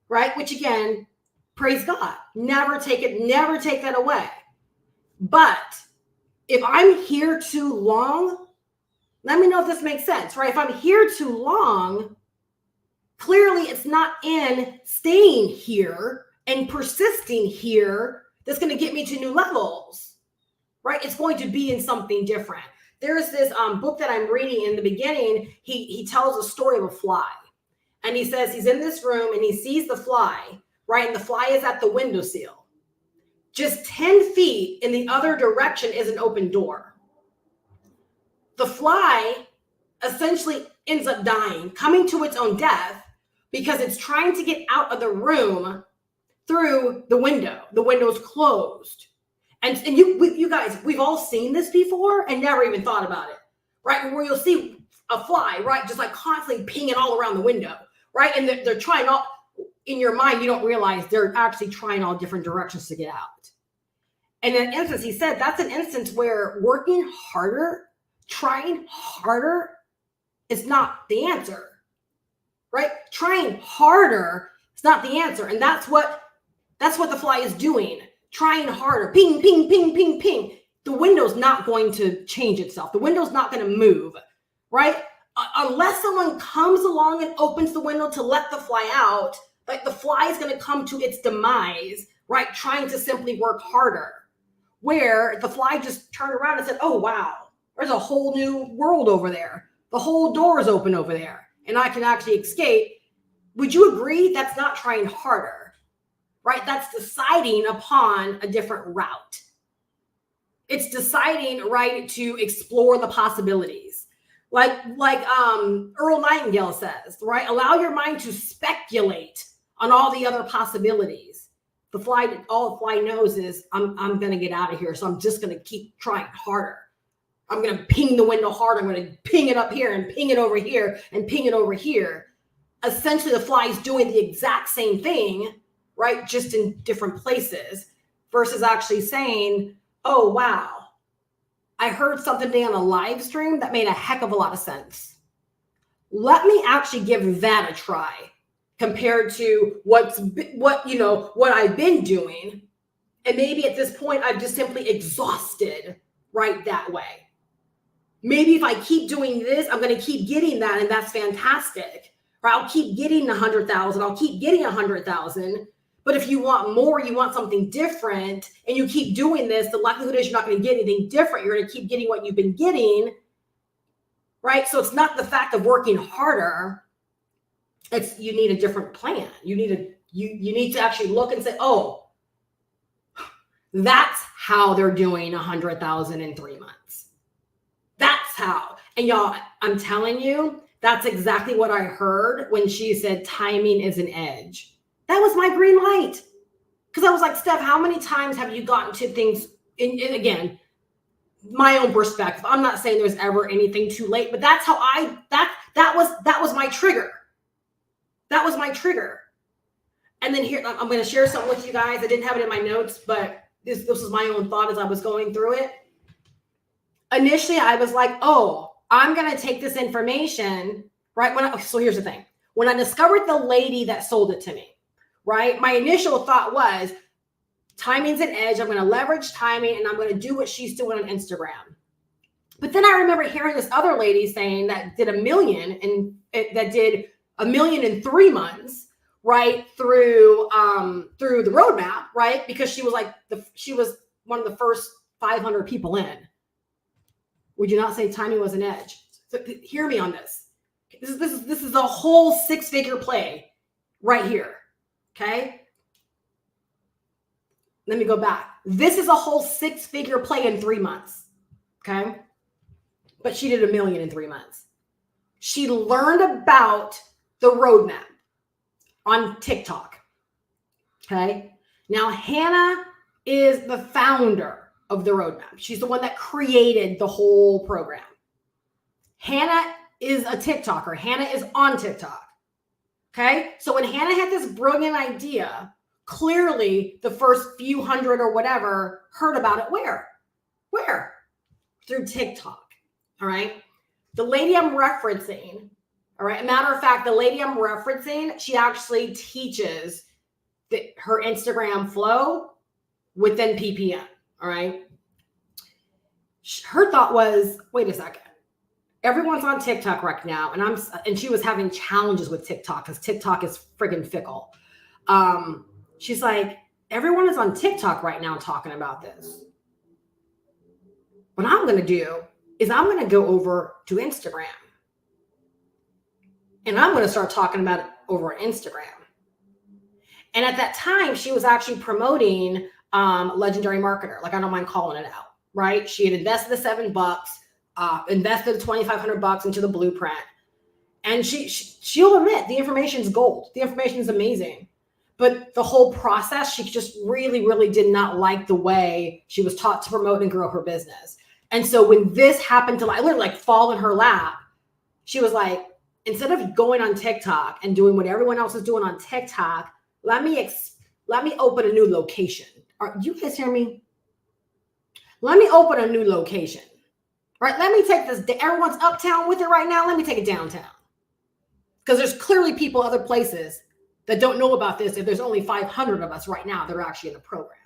right? Which again, praise God. Never take that away. But if I'm here too long, let me know if this makes sense, right? If I'm here too long, clearly it's not in staying here and persisting here that's going to get me to new levels, right? It's going to be in something different. There's this book that I'm reading. In the beginning, he tells a story of a fly. And he says he's in this room and he sees the fly, right? And the fly is at the windowsill. Just 10 feet in the other direction is an open door. The fly essentially ends up dying, coming to its own death, because it's trying to get out of the room through the window. The window's closed. And you guys, we've all seen this before and never even thought about it, right? Where you'll see a fly, right? Just like constantly pinging all around the window, right? And they're trying all, in your mind, you don't realize they're actually trying all different directions to get out. And in an instance, he said, that's an instance where working harder, trying harder is not the answer, right? Trying harder is not the answer. And that's what the fly is doing. Trying harder, ping, ping, ping, ping, ping. The window's not going to change itself. The window's not going to move, right? Unless someone comes along and opens the window to let the fly out, like the fly is going to come to its demise, right? Trying to simply work harder. Where the fly just turned around and said, oh, wow, there's a whole new world over there. The whole door is open over there and I can actually escape. Would you agree that's not trying harder, right? That's deciding upon a different route. It's deciding, right, to explore the possibilities. Like Earl Nightingale says, right? Allow your mind to speculate on all the other possibilities. All the fly knows is I'm going to get out of here. So I'm just going to keep trying harder. I'm going to ping the window harder. I'm going to ping it up here and ping it over here and ping it over here. Essentially, the fly is doing the exact same thing, right? Just in different places versus actually saying, oh, wow, I heard something today on a live stream that made a heck of a lot of sense. Let me actually give that a try. Compared to what I've been doing. And maybe at this point, I've just simply exhausted right that way. Maybe if I keep doing this, I'm going to keep getting that. And that's fantastic. Or I'll keep getting 100,000. I'll keep getting 100,000. But if you want more, you want something different, and you keep doing this, the likelihood is you're not going to get anything different. You're going to keep getting what you've been getting. Right. So it's not the fact of working harder. You need a different plan. You need to actually look and say, oh, that's how they're doing 100,000 in 3 months. That's how. And y'all, I'm telling you, that's exactly what I heard when she said timing is an edge. That was my green light. Because I was like, Steph, how many times have you gotten to things and again, my own perspective. I'm not saying there's ever anything too late, but that's how that was my trigger. That was my trigger. And then here, I'm going to share something with you guys. I didn't have it in my notes, but this was my own thought as I was going through it. Initially, I was like, oh, I'm going to take this information, right? So here's the thing. When I discovered the lady that sold it to me, right? My initial thought was, timing's an edge. I'm going to leverage timing and I'm going to do what she's doing on Instagram. But then I remember hearing this other lady saying that did $1 million and that did $1 million in 3 months, right? Through the roadmap, right? Because she was one of the first 500 people in. Would you not say timing was an edge? So hear me on this. This is a whole 6-figure play right here. Okay. Let me go back. This is a whole 6-figure play in 3 months. Okay. But she did $1 million in 3 months. She learned about the roadmap on TikTok. Okay. Now, Hannah is the founder of the roadmap. She's the one that created the whole program. Hannah is a TikToker. Hannah is on TikTok. Okay. So when Hannah had this brilliant idea, clearly the first few hundred or whatever heard about it. Where? Through TikTok. All right. The lady I'm referencing, all right. Matter of fact, the lady I'm referencing, she actually teaches her Instagram flow within PPM. All right. Her thought was, wait a second. Everyone's on TikTok right now. And she was having challenges with TikTok because TikTok is friggin' fickle. She's like, everyone is on TikTok right now talking about this. What I'm going to do is I'm going to go over to Instagram. And I'm going to start talking about it over Instagram. And at that time, she was actually promoting Legendary Marketer. Like, I don't mind calling it out, right? She had invested the $7, invested $2,500 into the blueprint. And she'll admit the information's gold. The information is amazing. But the whole process, she just really, really did not like the way she was taught to promote and grow her business. And so when this happened to literally fall in her lap, she was like, instead of going on TikTok and doing what everyone else is doing on TikTok, let me open a new location. You guys hear me? Let me open a new location, right? Let me take this, everyone's uptown with it right now. Let me take it downtown. Because there's clearly people other places that don't know about this if there's only 500 of us right now that are actually in the program.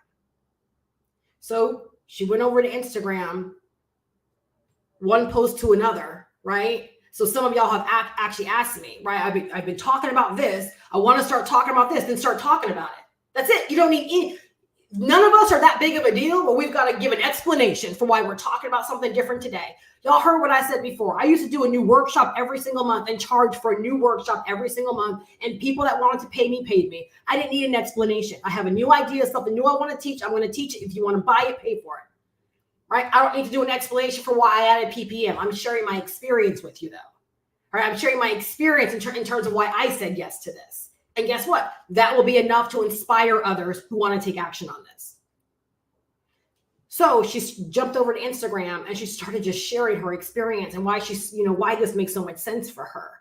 So she went over to Instagram, one post to another, right? So some of y'all have actually asked me, right? I've been talking about this. I want to start talking about this, then start talking about it. That's it. You don't need any, none of us are that big of a deal, but we've got to give an explanation for why we're talking about something different today. Y'all heard what I said before. I used to do a new workshop every single month and charge for a new workshop every single month. And people that wanted to pay me, paid me. I didn't need an explanation. I have a new idea, something new I want to teach. I'm going to teach it. If you want to buy it, pay for it. Right? I don't need to do an explanation for why I added PPM. I'm sharing my experience with you, though. All right? I'm sharing my experience in terms of why I said yes to this. And guess what? That will be enough to inspire others who want to take action on this. So she jumped over to Instagram and she started just sharing her experience and why she's, why this makes so much sense for her.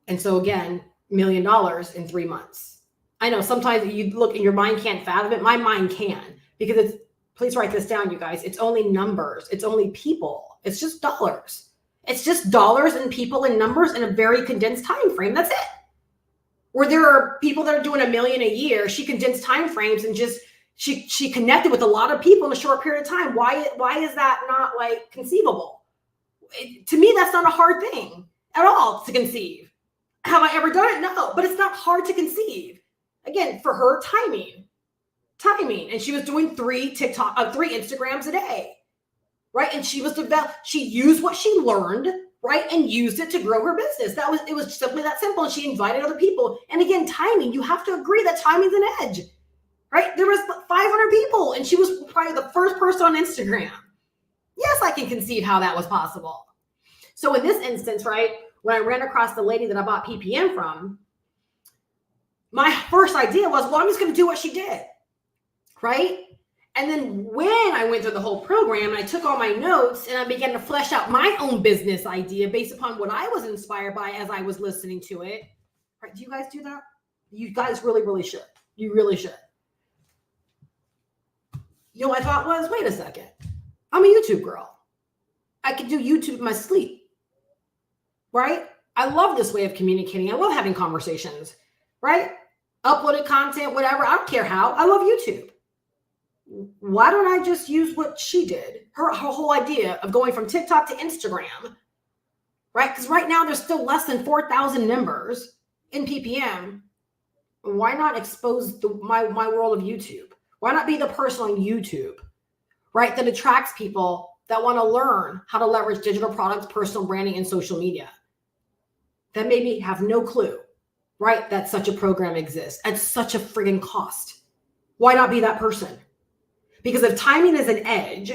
And so again, $1 million in 3 months. I know sometimes you look and your mind can't fathom it. My mind can, because please write this down, you guys. It's only numbers. It's only people. It's just dollars. It's just dollars and people and numbers in a very condensed time frame. That's it. Where there are people that are doing $1 million a year, she condensed time frames and just she connected with a lot of people in a short period of time. Why is that not like conceivable? To me, that's not a hard thing at all to conceive. Have I ever done it? No, but it's not hard to conceive. Again, for her, timing. And she was doing 3 Instagrams a day, right? And she used what she learned, right? And used it to grow her business. It was simply that simple. And she invited other people. And again, timing, you have to agree that timing's an edge. Right? There was 500 people and she was probably the first person on Instagram. Yes, I can conceive how that was possible. So in this instance, right, when I ran across the lady that I bought PPM from, my first idea was, well, I'm just going to do what she did. Right? And then when I went through the whole program, I took all my notes and I began to flesh out my own business idea based upon what I was inspired by as I was listening to it. Right? Do you guys do that? You guys really, really should. You really should. My thought was, wait a second. I'm a YouTube girl. I could do YouTube in my sleep, right? I love this way of communicating. I love having conversations, right? Uploaded content, whatever. I don't care how. I love YouTube. Why don't I just use what she did? Her whole idea of going from TikTok to Instagram, right? Because right now there's still less than 4,000 members in PPM. Why not expose my world of YouTube? Why not be the person on YouTube, right, that attracts people that want to learn how to leverage digital products, personal branding, and social media that maybe have no clue, right, that such a program exists at such a friggin' cost? Why not be that person? Because if timing is an edge,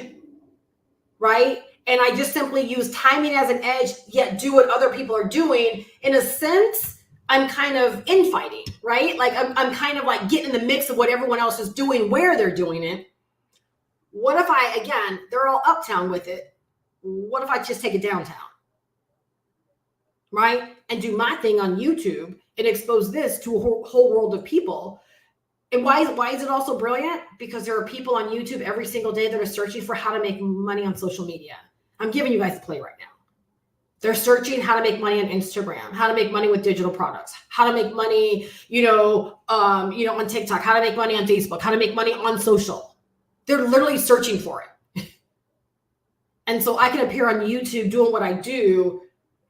right, and I just simply use timing as an edge, yet do what other people are doing, in a sense, I'm kind of infighting, right? Like I'm kind of like getting in the mix of what everyone else is doing, where they're doing it. What if again, they're all uptown with it. What if I just take it downtown, right? And do my thing on YouTube and expose this to a whole world of people. And why is it also brilliant? Because there are people on YouTube every single day that are searching for how to make money on social media. I'm giving you guys the play right now. They're searching how to make money on Instagram, how to make money with digital products, how to make money, on TikTok, how to make money on Facebook, how to make money on social. They're literally searching for it. And so I can appear on YouTube doing what I do,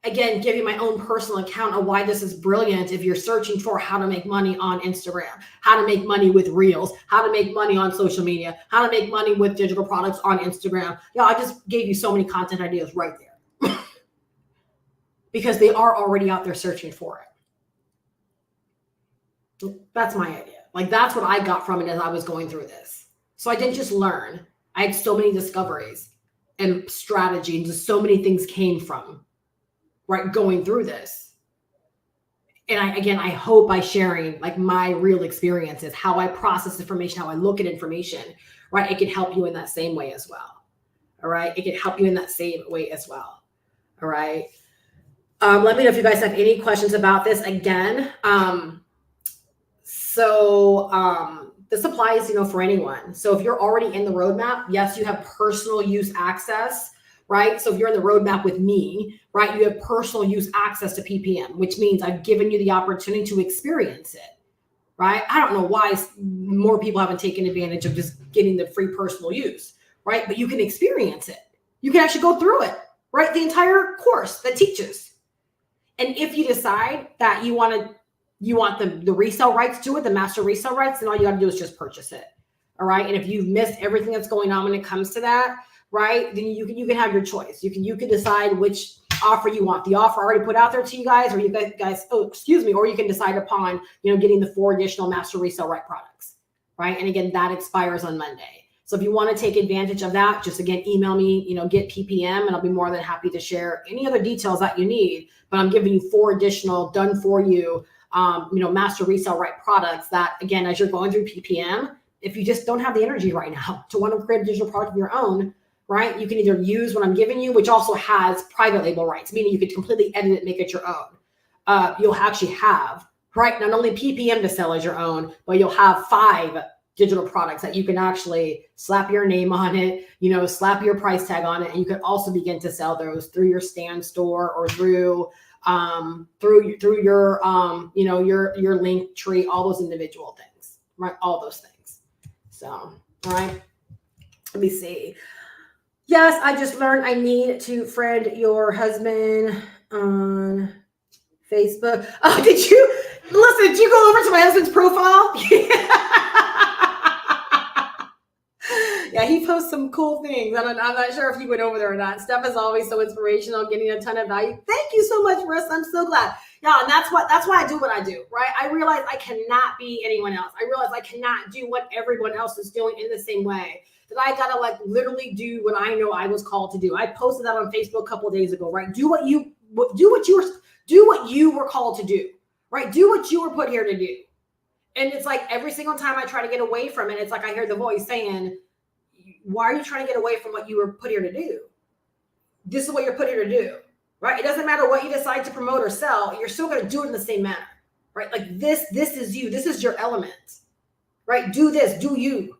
again, giving my own personal account of why this is brilliant if you're searching for how to make money on Instagram, how to make money with Reels, how to make money on social media, how to make money with digital products on Instagram. I just gave you so many content ideas right there. Because they are already out there searching for it. That's my idea. Like, that's what I got from it as I was going through this. So I didn't just learn. I had so many discoveries and strategy, and just so many things came from, right, going through this. And I hope by sharing like my real experiences, how I process information, how I look at information, right, it can help you in that same way as well. All right. It can help you in that same way as well. All right. Let me know if you guys have any questions about this. Again, the this applies, for anyone. So if you're already in the roadmap, yes, you have personal use access, right? So if you're in the roadmap with me, right, you have personal use access to PPM, which means I've given you the opportunity to experience it, right? I don't know why more people haven't taken advantage of just getting the free personal use, right? But you can experience it. You can actually go through it, right? The entire course that teaches. And if you decide that you want the resale rights to it, the master resale rights, then all you got to do is just purchase it. All right. And if you've missed everything that's going on when it comes to that, right, then you can have your choice. You can decide which offer you want. The offer already put out there to you guys, or you guys, or you can decide upon, getting the 4 additional master resale right products. Right. And again, that expires on Monday. So if you want to take advantage of that, just again, email me, get PPM, and I'll be more than happy to share any other details that you need. But I'm giving you 4 additional done for you, master resale right products that, again, as you're going through PPM, if you just don't have the energy right now to want to create a digital product of your own, right, you can either use what I'm giving you, which also has private label rights, meaning you could completely edit it, make it your own. You'll actually have, right, not only PPM to sell as your own, but you'll have 5 digital products that you can actually slap your name on it, slap your price tag on it. And you can also begin to sell those through your stand store or through your, your link tree, all those individual things, right? All those things. So, all right, let me see. Yes, I just learned I need to friend your husband on Facebook. Oh, did you go over to my husband's profile? Yeah, he posts some cool things. I'm not sure if you went over there or not. Steph is always so inspirational, getting a ton of value. Thank you so much, Marissa. I'm so glad. Yeah, and that's why I do what I do, right? I realize I cannot be anyone else. I realize I cannot do what everyone else is doing in the same way. That I gotta literally do what I know I was called to do. I posted that on Facebook a couple of days ago, right? Do what you were called to do, right? Do what you were put here to do. And it's like every single time I try to get away from it, it's like I hear the voice saying, why are you trying to get away from what you were put here to do? This is what you're put here to do, right? It doesn't matter what you decide to promote or sell. You're still going to do it in the same manner, right? Like this is you. This is your element, right? Do this, do you,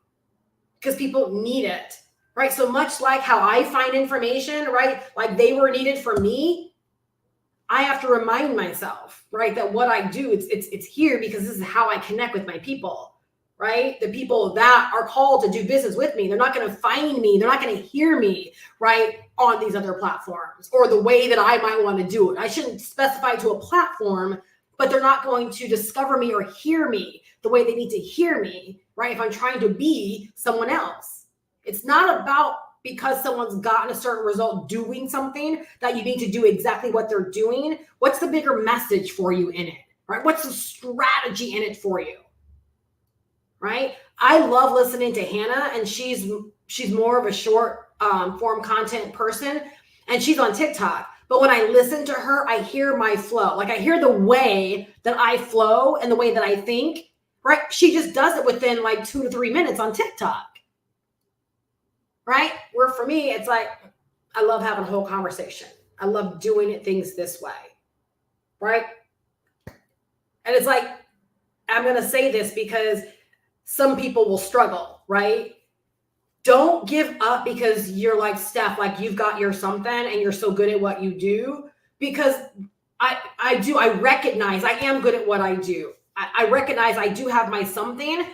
because people need it, right? So much like how I find information, right? Like they were needed for me. I have to remind myself, right, that what I do, it's here because this is how I connect with my people. Right? The people that are called to do business with me, they're not going to find me. They're not going to hear me, right, on these other platforms or the way that I might want to do it. I shouldn't specify to a platform, but they're not going to discover me or hear me the way they need to hear me, right? If I'm trying to be someone else. It's not about because someone's gotten a certain result doing something that you need to do exactly what they're doing. What's the bigger message for you in it, right? What's the strategy in it for you? Right? I love listening to Hannah, and she's more of a short form content person, and she's on TikTok. But when I listen to her, I hear my flow. Like I hear the way that I flow and the way that I think, right? She just does it within 2 to 3 minutes on TikTok, right? Where for me, it's like, I love having a whole conversation. I love doing things this way, right? And it's like, I'm going to say this because some people will struggle, right? Don't give up because you're like Steph, like you've got your something and you're so good at what you do. Because I recognize I am good at what I do. I recognize I do have my something,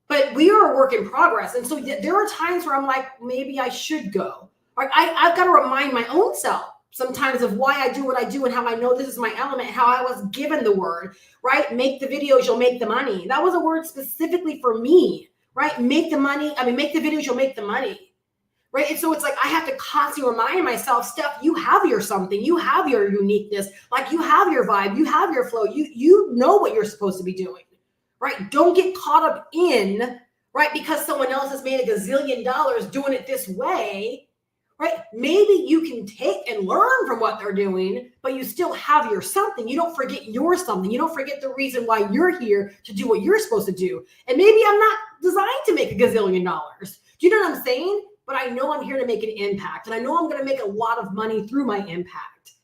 but we are a work in progress. And so there are times where I'm like, maybe I should go. Like I've got to remind my own self sometimes of why I do what I do and how I know this is my element, how I was given the word, right? Make the videos, you'll make the money. That was a word specifically for me, right? Make the videos, you'll make the money, right? And so it's like, I have to constantly remind myself, Steph, you have your something, you have your uniqueness, like you have your vibe, you have your flow, you know what you're supposed to be doing, right? Don't get caught up in, right? Because someone else has made a gazillion dollars doing it this way, right? Maybe you can take and learn from what they're doing, but you still have your something. You don't forget your something. You don't forget the reason why you're here to do what you're supposed to do. And maybe I'm not designed to make a gazillion dollars. Do you know what I'm saying? But I know I'm here to make an impact. And I know I'm going to make a lot of money through my impact,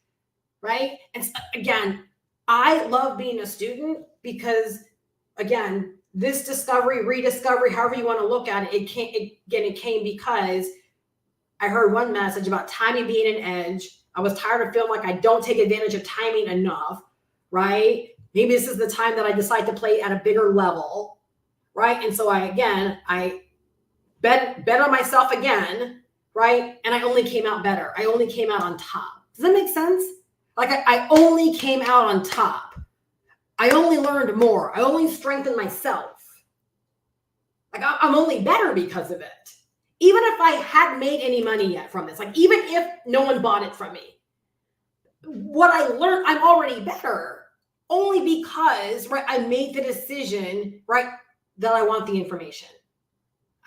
right? And again, I love being a student because, again, this discovery, rediscovery, however you want to look at it, it came because I heard one message about timing being an edge. I was tired of feeling like I don't take advantage of timing enough, right? Maybe this is the time that I decide to play at a bigger level, right? And so I bet on myself again, right? And I only came out better. I only came out on top. Does that make sense? Like I only came out on top. I only learned more. I only strengthened myself. Like I'm only better because of it. Even if I hadn't made any money yet from this, like even if no one bought it from me, what I learned, I'm already better only because, right, I made the decision, right, that I want the information.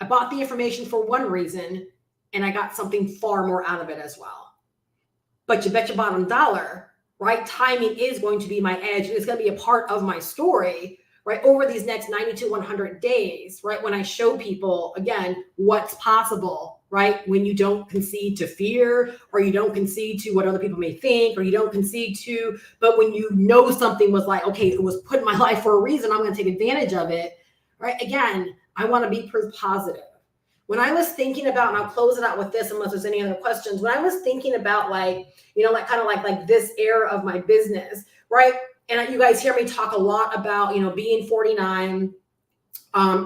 I bought the information for one reason and I got something far more out of it as well. But you bet your bottom dollar, right, timing is going to be my edge. It's going to be a part of my story, right, over these next 90 to 100 days, right, when I show people, again, what's possible, right, when you don't concede to fear or you don't concede to what other people may think or you don't concede to, but when you know something was like, okay, it was put in my life for a reason, I'm going to take advantage of it, right? Again, I want to be proof positive. When I was thinking about, and I'll close it out with this unless there's any other questions, when I was thinking about like, you know, like kind of like this era of my business, right? And you guys hear me talk a lot about, you know, being 49,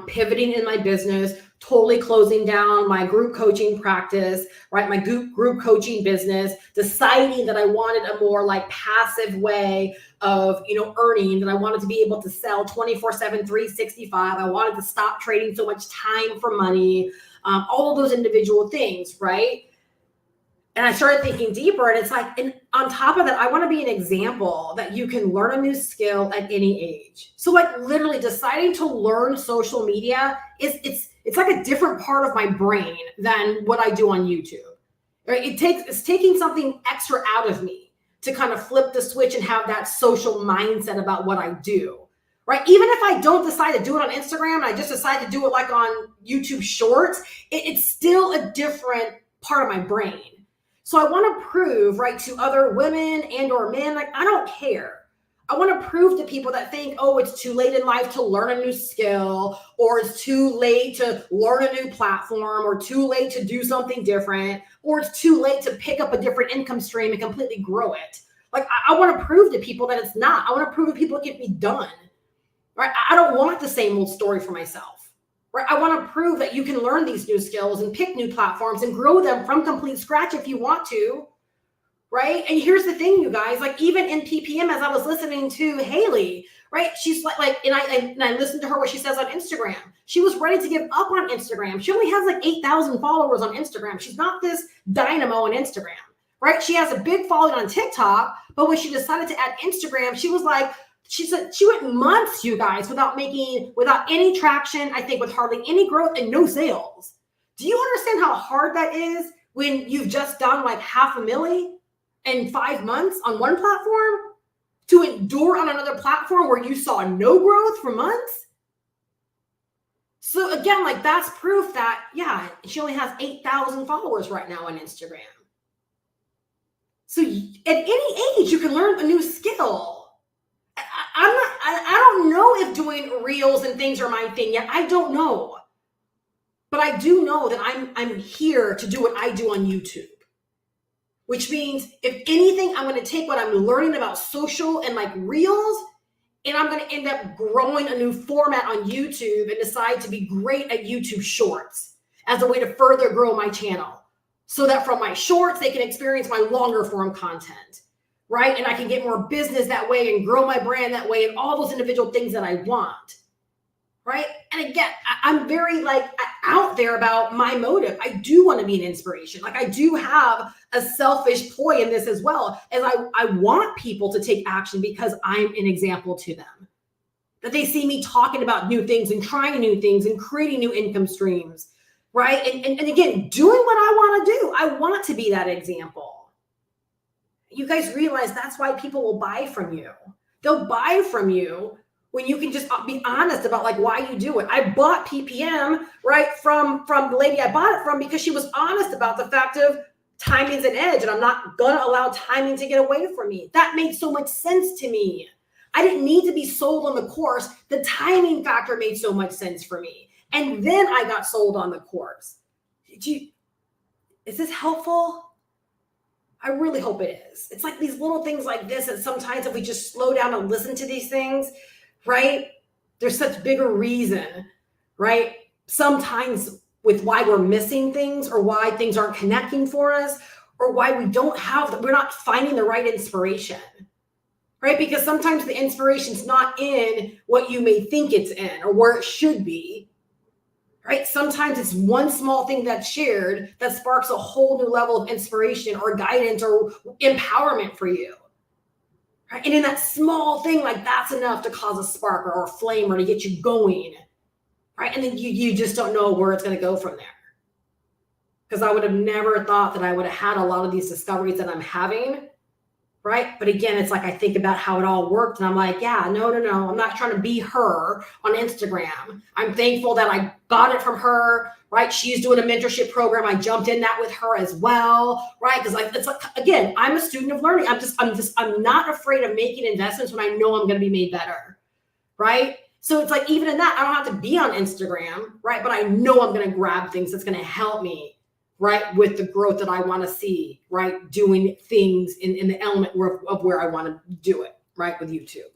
pivoting in my business, totally closing down my group coaching practice, right? My group coaching business, deciding that I wanted a more like passive way of, you know, earning, that I wanted to be able to sell 24/7, 365. I wanted to stop trading so much time for money, all of those individual things, right? And I started thinking deeper, and it's like, and on top of that, I want to be an example that you can learn a new skill at any age. So like literally deciding to learn social media it's like a different part of my brain than what I do on YouTube. Right? It's taking something extra out of me to kind of flip the switch and have that social mindset about what I do. Right? Even if I don't decide to do it on Instagram and I just decide to do it like on YouTube Shorts, it's still a different part of my brain. So I want to prove, right, to other women and or men, like, I don't care. I want to prove to people that think, oh, it's too late in life to learn a new skill, or it's too late to learn a new platform, or too late to do something different, or it's too late to pick up a different income stream and completely grow it. Like, I want to prove to people that it's not. I want to prove to people it can be done, right? I don't want the same old story for myself. Right? I want to prove that you can learn these new skills and pick new platforms and grow them from complete scratch if you want to, right? And here's the thing, you guys, like even in PPM, as I was listening to Haley, right? She's like, and I listened to her what she says on Instagram. She was ready to give up on Instagram. She only has like 8,000 followers on Instagram. She's not this dynamo on Instagram, right? She has a big following on TikTok, but when she decided to add Instagram, she was like, she said she went months, you guys, without any traction, I think with hardly any growth and no sales. Do you understand how hard that is when you've just done like $500,000 in 5 months on one platform to endure on another platform where you saw no growth for months? So again, like that's proof that, yeah, she only has 8,000 followers right now on Instagram. So at any age, you can learn a new skill. I don't know if doing reels and things are my thing yet. I don't know. But I do know that I'm here to do what I do on YouTube. Which means if anything, I'm going to take what I'm learning about social and like reels, and I'm going to end up growing a new format on YouTube and decide to be great at YouTube Shorts as a way to further grow my channel. So that from my shorts, they can experience my longer form content. Right? And I can get more business that way and grow my brand that way and all those individual things that I want. Right? And again, I'm very like out there about my motive. I do want to be an inspiration. Like I do have a selfish ploy in this as well, as I want people to take action because I'm an example to them. That they see me talking about new things and trying new things and creating new income streams. Right? And again, doing what I want to do. I want to be that example. You guys realize that's why people will buy from you. They'll buy from you when you can just be honest about like why you do it. I bought PPM, right, from the lady I bought it from because she was honest about the fact of timing's an edge and I'm not going to allow timing to get away from me. That makes so much sense to me. I didn't need to be sold on the course. The timing factor made so much sense for me. And then I got sold on the course. Is this helpful? I really hope it is. It's like these little things like this that sometimes if we just slow down and listen to these things, right? There's such bigger reason, right? Sometimes with why we're missing things or why things aren't connecting for us or why we're not finding the right inspiration, right? Because sometimes the inspiration's not in what you may think it's in or where it should be, right? Sometimes it's one small thing that's shared that sparks a whole new level of inspiration or guidance or empowerment for you. Right? And in that small thing, like that's enough to cause a spark or a flame or to get you going. Right? And then you just don't know where it's going to go from there. Because I would have never thought that I would have had a lot of these discoveries that I'm having. Right? But again, it's like I think about how it all worked and I'm like, yeah, no. I'm not trying to be her on Instagram. I'm thankful that I got it from her, right? She's doing a mentorship program. I jumped in that with her as well, right? Because it's like, again, I'm a student of learning. I'm not afraid of making investments when I know I'm going to be made better, right? So it's like, even in that, I don't have to be on Instagram, right? But I know I'm going to grab things that's going to help me, right, with the growth that I want to see, right, doing things in the element of where I want to do it, right, with YouTube.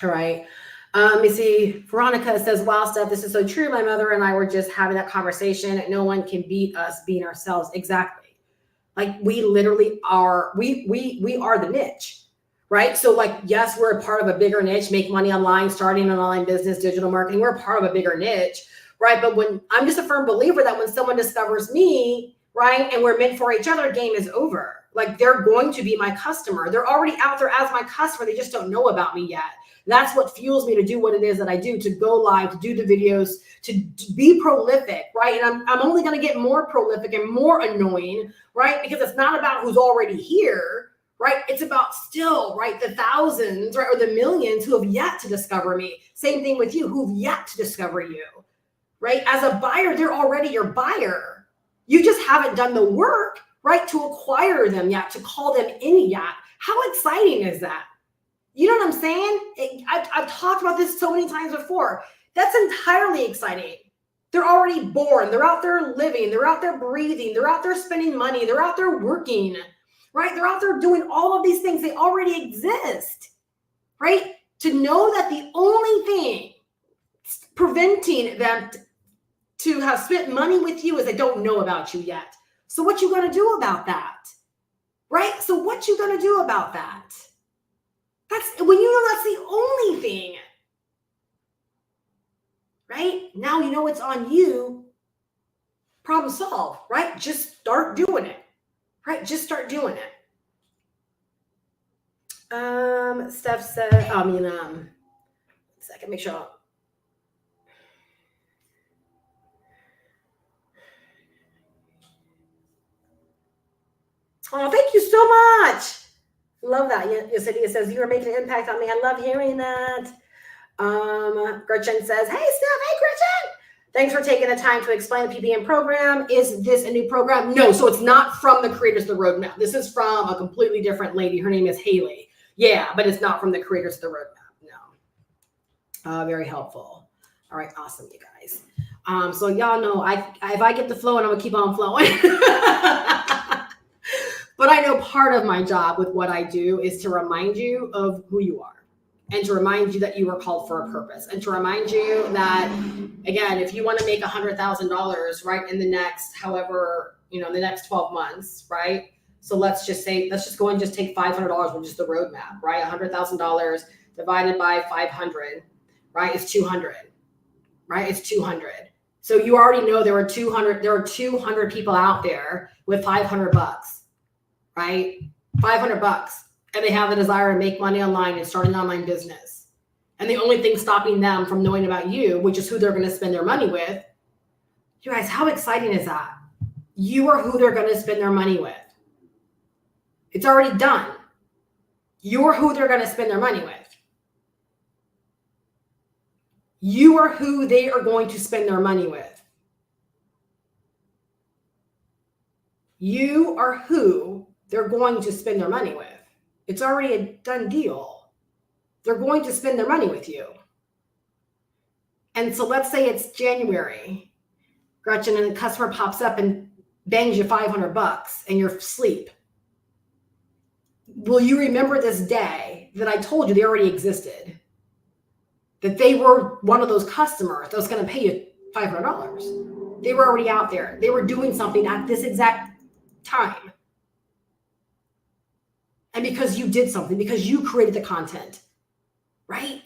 All right. Let me see. Veronica says, wow, Steph, this is so true. My mother and I were just having that conversation. No one can beat us being ourselves. Exactly. Like we literally are, we are the niche, right? So like, yes, we're a part of a bigger niche, make money online, starting an online business, digital marketing. We're a part of a bigger niche. Right. But when I'm just a firm believer that when someone discovers me, right, and we're meant for each other, game is over. Like they're going to be my customer. They're already out there as my customer. They just don't know about me yet. That's what fuels me to do what it is that I do, to go live, to do the videos, to be prolific. Right. And I'm only going to get more prolific and more annoying. Right. Because it's not about who's already here. Right. It's about still, right, the thousands, right, or the millions who have yet to discover me. Same thing with you, who've yet to discover you. Right? As a buyer, they're already your buyer. You just haven't done the work, right, to acquire them yet, to call them in yet. How exciting is that? You know what I'm saying? I've talked about this so many times before. That's entirely exciting. They're already born. They're out there living. They're out there breathing. They're out there spending money. They're out there working, right? They're out there doing all of these things. They already exist, right? To know that the only thing preventing them to have spent money with you is they don't know about you yet. So what you going to do about that? Right? So what you going to do about that? That's when you know that's the only thing. Right? Now you know it's on you. Problem solved, right? Just start doing it. Right? Just start doing it. Steph said, second, make sure. Oh, thank you so much. Love that. It says, you are making an impact on me. I love hearing that. Gretchen says, hey, Steph. Hey, Gretchen. Thanks for taking the time to explain the PBM program. Is this a new program? No. So it's not from the creators of the roadmap. This is from a completely different lady. Her name is Haley. Yeah, but it's not from the creators of the roadmap. No. Very helpful. All right. Awesome, you guys. So y'all know if I get the flow, and I'm going to keep on flowing. But I know part of my job with what I do is to remind you of who you are and to remind you that you were called for a purpose and to remind you that, again, if you want to make $100,000, right, in the next, the next 12 months, right? So let's just go and just take $500, which is the roadmap, right? $100,000 divided by 500, right, is 200, right? It's 200. So you already know there are 200 people out there with $500. Right? $500, and they have the desire to make money online and start an online business. And the only thing stopping them from knowing about you, which is who they're going to spend their money with. You guys, how exciting is that? You are who they're going to spend their money with. It's already done. You're who they're going to spend their money with. You are who they are going to spend their money with. You are who they're going to spend their money with. It's already a done deal. they're going to spend their money with you. And so let's say it's January, Gretchen, and the customer pops up and bangs you $500 and you're asleep. Will you remember this day that I told you they already existed? That they were one of those customers that was going to pay you $500. They were already out there. They were doing something at this exact time. And because you did something, because you created the content, right?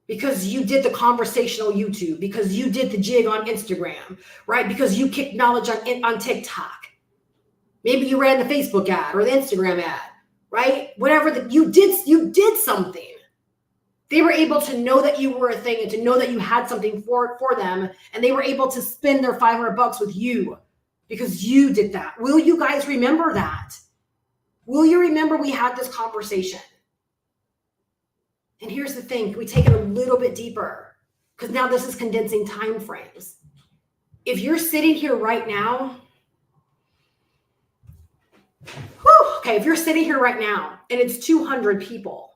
Because you did the conversational YouTube, because you did the jig on Instagram, right? Because you kicked knowledge on TikTok. Maybe you ran the Facebook ad or the Instagram ad, right? Whatever you did something. They were able to know that you were a thing and to know that you had something for them. And they were able to spend their $500 with you because you did that. Will you guys remember that? Will you remember we had this conversation? And here's the thing, we take it a little bit deeper because now this is condensing time frames. If you're sitting here right now, if you're sitting here right now and it's 200 people,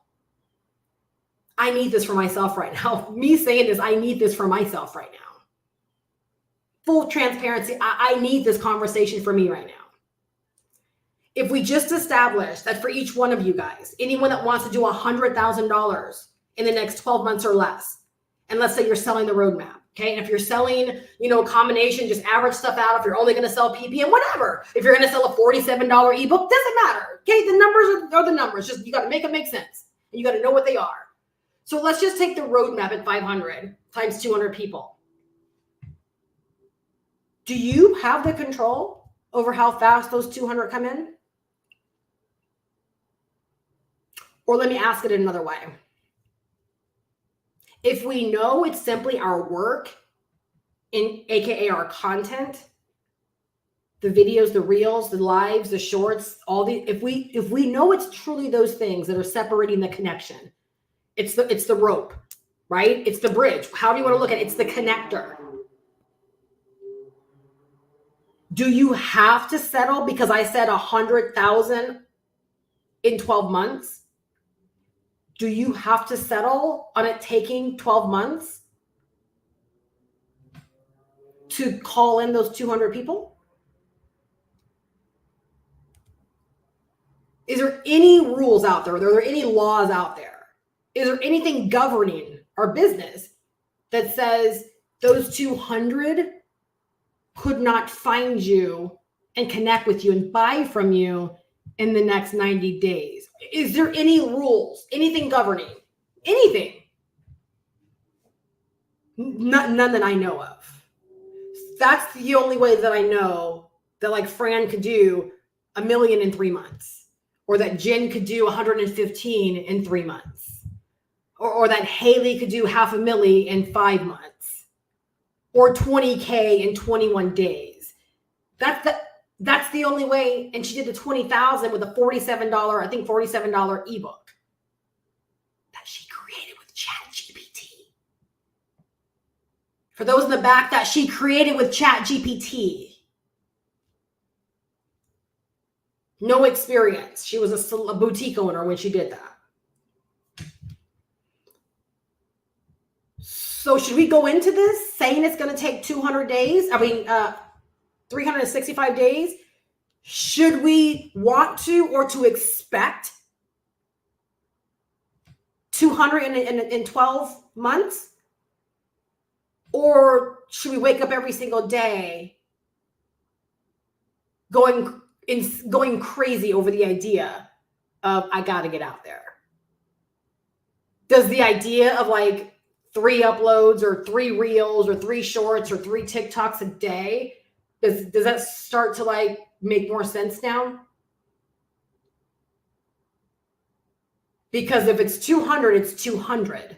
I need this for myself right now. Me saying this, I need this for myself right now. Full transparency, I need this conversation for me right now. If we just establish that for each one of you guys, anyone that wants to do $100,000 in the next 12 months or less, and let's say you're selling the roadmap, okay? And if you're selling, a combination, just average stuff out, if you're only going to sell PPM, whatever. If you're going to sell a $47 ebook, doesn't matter, okay? The numbers are the numbers. Just you got to make them make sense, and you got to know what they are. So let's just take the roadmap at 500 times 200 people. Do you have the control over how fast those 200 come in? Or let me ask it another way. If we know it's simply our work, aka our content, the videos, the reels, the lives, the shorts, if we know it's truly those things that are separating the connection, it's the rope, right? It's the bridge. How do you want to look at it? It's the connector. Do you have to settle because I said 100,000 in 12 months? Do you have to settle on it taking 12 months to call in those 200 people? Is there any rules out there? Are there any laws out there? Is there anything governing our business that says those 200 could not find you and connect with you and buy from you in the next 90 days? Is there any rules, anything governing, anything? None that I know of. That's the only way that I know that like Fran could do $1 million in 3 months, or that Jen could do 115 in 3 months, or that Haley could do $500,000 in 5 months, or 20K in 21 days. That's the only way. And she did the 20,000 with a $47 ebook that she created with ChatGPT. For those in the back, that she created with ChatGPT. No experience. She was a boutique owner when she did that. So should we go into this saying it's going to take 200 days? 365 days? Should we want to or to expect 200 in 12 months? Or should we wake up every single day going crazy over the idea of I got to get out there? Does the idea of like 3 uploads or 3 reels or 3 shorts or 3 TikToks a day, does that start to like make more sense now? Because if it's 200, it's 200.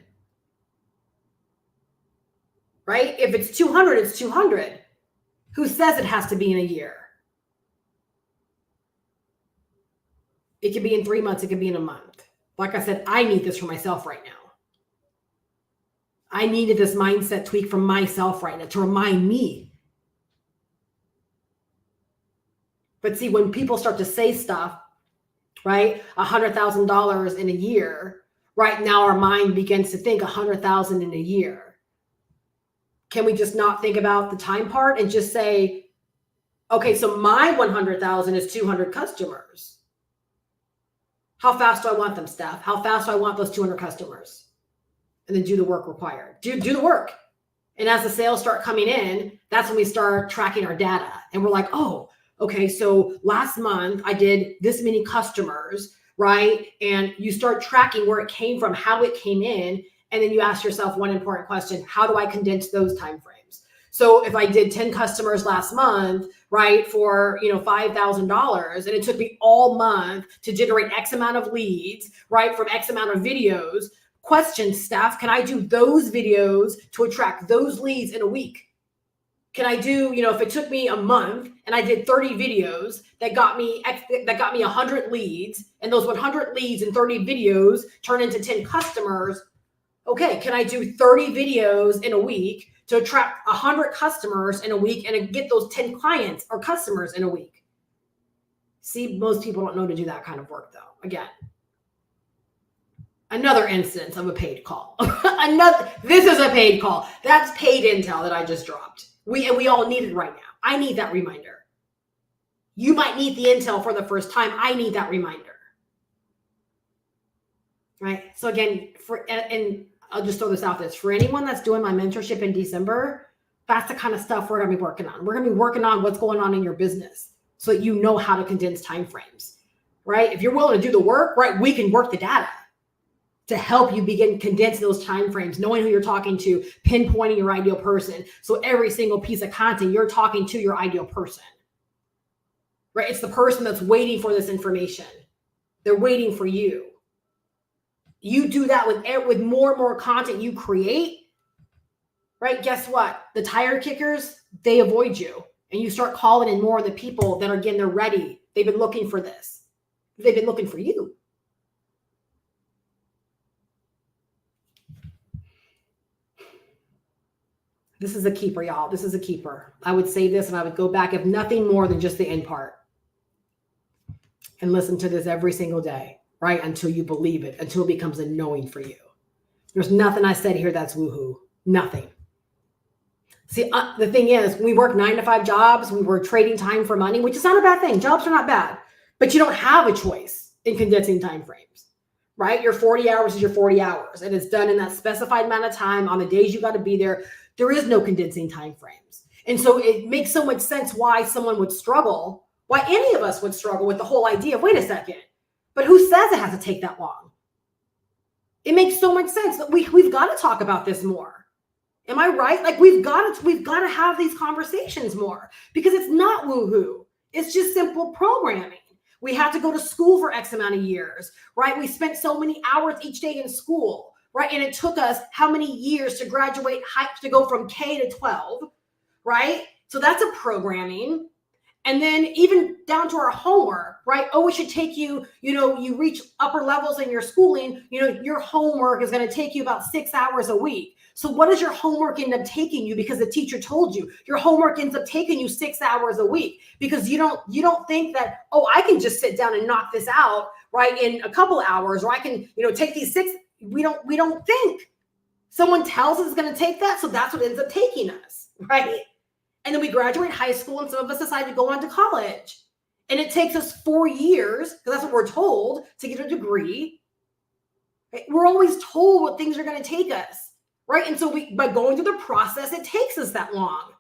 Right? If it's 200, it's 200. Who says it has to be in a year? It could be in 3 months. It could be in a month. Like I said, I need this for myself right now. I needed this mindset tweak from myself right now to remind me. But see, when people start to say stuff, right, $100,000 in a year, right now our mind begins to think 100,000 in a year. Can we just not think about the time part and just say, okay, so my 100,000 is 200 customers. How fast do I want them, Steph? How fast do I want those 200 customers? And then do the work required. Do the work. And as the sales start coming in, that's when we start tracking our data. And we're like, oh, okay, so last month I did this many customers, right? And you start tracking where it came from, how it came in. And then you ask yourself one important question: how do I condense those timeframes? So if I did 10 customers last month, right, for $5,000, and it took me all month to generate X amount of leads, right, from X amount of videos. Question, Steph, can I do those videos to attract those leads in a week? Can I do, if it took me a month and I did 30 videos that got me 100 leads, and those 100 leads and 30 videos turn into 10 customers? Okay, can I do 30 videos in a week to attract 100 customers in a week and get those 10 clients or customers in a week? See, most people don't know to do that kind of work, though. Again, another instance of a paid call. This is a paid call. That's paid intel that I just dropped. We all need it right now. I need that reminder. You might need the intel for the first time. I need that reminder. Right? So again, and I'll just throw this out there. For anyone that's doing my mentorship in December, that's the kind of stuff we're going to be working on. We're going to be working on what's going on in your business so that you know how to condense timeframes, right? If you're willing to do the work, right, we can work the data to help you begin condensing those timeframes, knowing who you're talking to, pinpointing your ideal person. So every single piece of content, you're talking to your ideal person, right? It's the person that's waiting for this information. They're waiting for you. You do that with more and more content you create, right? Guess what? The tire kickers, they avoid you. And you start calling in more of the people that are, again, they're ready. They've been looking for this. They've been looking for you. This is a keeper, y'all. This is a keeper. I would say this and I would go back, if nothing more than just the end part, and listen to this every single day, right? Until you believe it, until it becomes a knowing for you. There's nothing I said here that's woohoo. Nothing. See, the thing is, we work 9-to-5 jobs. We were trading time for money, which is not a bad thing. Jobs are not bad, but you don't have a choice in condensing time frames, right? Your 40 hours is your 40 hours, and it's done in that specified amount of time on the days you got to be there. There is no condensing time frames. And so it makes so much sense why someone would struggle, why any of us would struggle with the whole idea of, wait a second, but who says it has to take that long? It makes so much sense that we've got to talk about this more. Am I right? Like we've got to have these conversations more, because it's not woohoo. It's just simple programming. We had to go to school for X amount of years, right? We spent so many hours each day in school. Right. And it took us how many years to graduate, to go from K to 12. Right. So that's a programming. And then even down to our homework. Right. Oh, it should take you, you reach upper levels in your schooling. Your homework is going to take you about 6 hours a week. So what does your homework end up taking you? Because the teacher told you your homework ends up taking you 6 hours a week, because you don't think that, oh, I can just sit down and knock this out right in a couple hours, or I can, take these 6. We don't think. Someone tells us it's going to take that, so that's what ends up taking us, right? And then we graduate high school, and some of us decide to go on to college. And it takes us 4 years, because that's what we're told, to get a degree. Right? We're always told what things are going to take us, right? And so by going through the process, it takes us that long,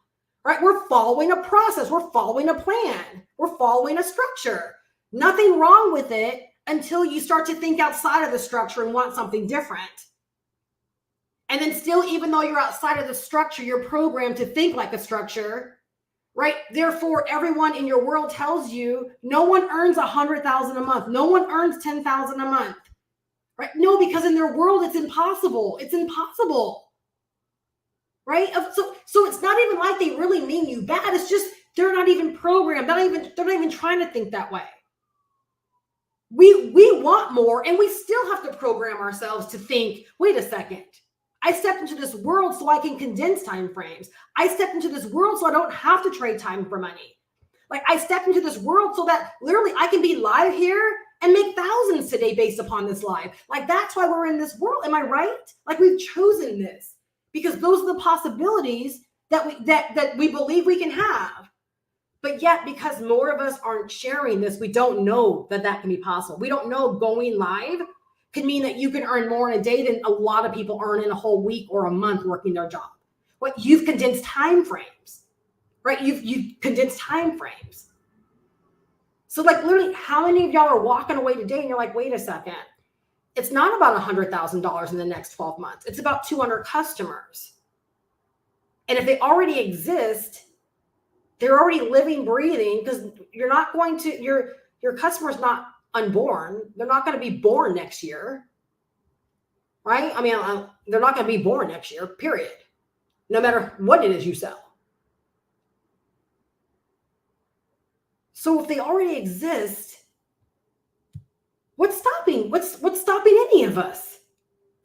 right? We're following a process. We're following a plan. We're following a structure. Nothing wrong with it, until you start to think outside of the structure and want something different. And then still, even though you're outside of the structure, you're programmed to think like a structure, right? Therefore, everyone in your world tells you no one earns $100,000 a month. No one earns $10,000 a month, right? No, because in their world, it's impossible. It's impossible, right? So it's not even like they really mean you bad. It's just, they're not even programmed. They're not even trying to think that way. We want more, and we still have to program ourselves to think, wait a second, I stepped into this world so I can condense time frames. I stepped into this world so I don't have to trade time for money. Like I stepped into this world so that literally I can be live here and make thousands today based upon this live. Like, that's why we're in this world. Am I right? Like, we've chosen this because those are the possibilities that we believe we can have. But yet, because more of us aren't sharing this, we don't know that can be possible. We don't know going live can mean that you can earn more in a day than a lot of people earn in a whole week or a month working their job. What you've condensed time frames, right? You've condensed time frames. So like literally, how many of y'all are walking away today and you're like, wait a second, it's not about $100,000 in the next 12 months. It's about 200 customers. And if they already exist, they're already living, breathing, because you're not going to, your customer's not unborn. They're not going to be born next year, right? I mean, they're not going to be born next year, period. No matter what it is you sell. So if they already exist, what's stopping any of us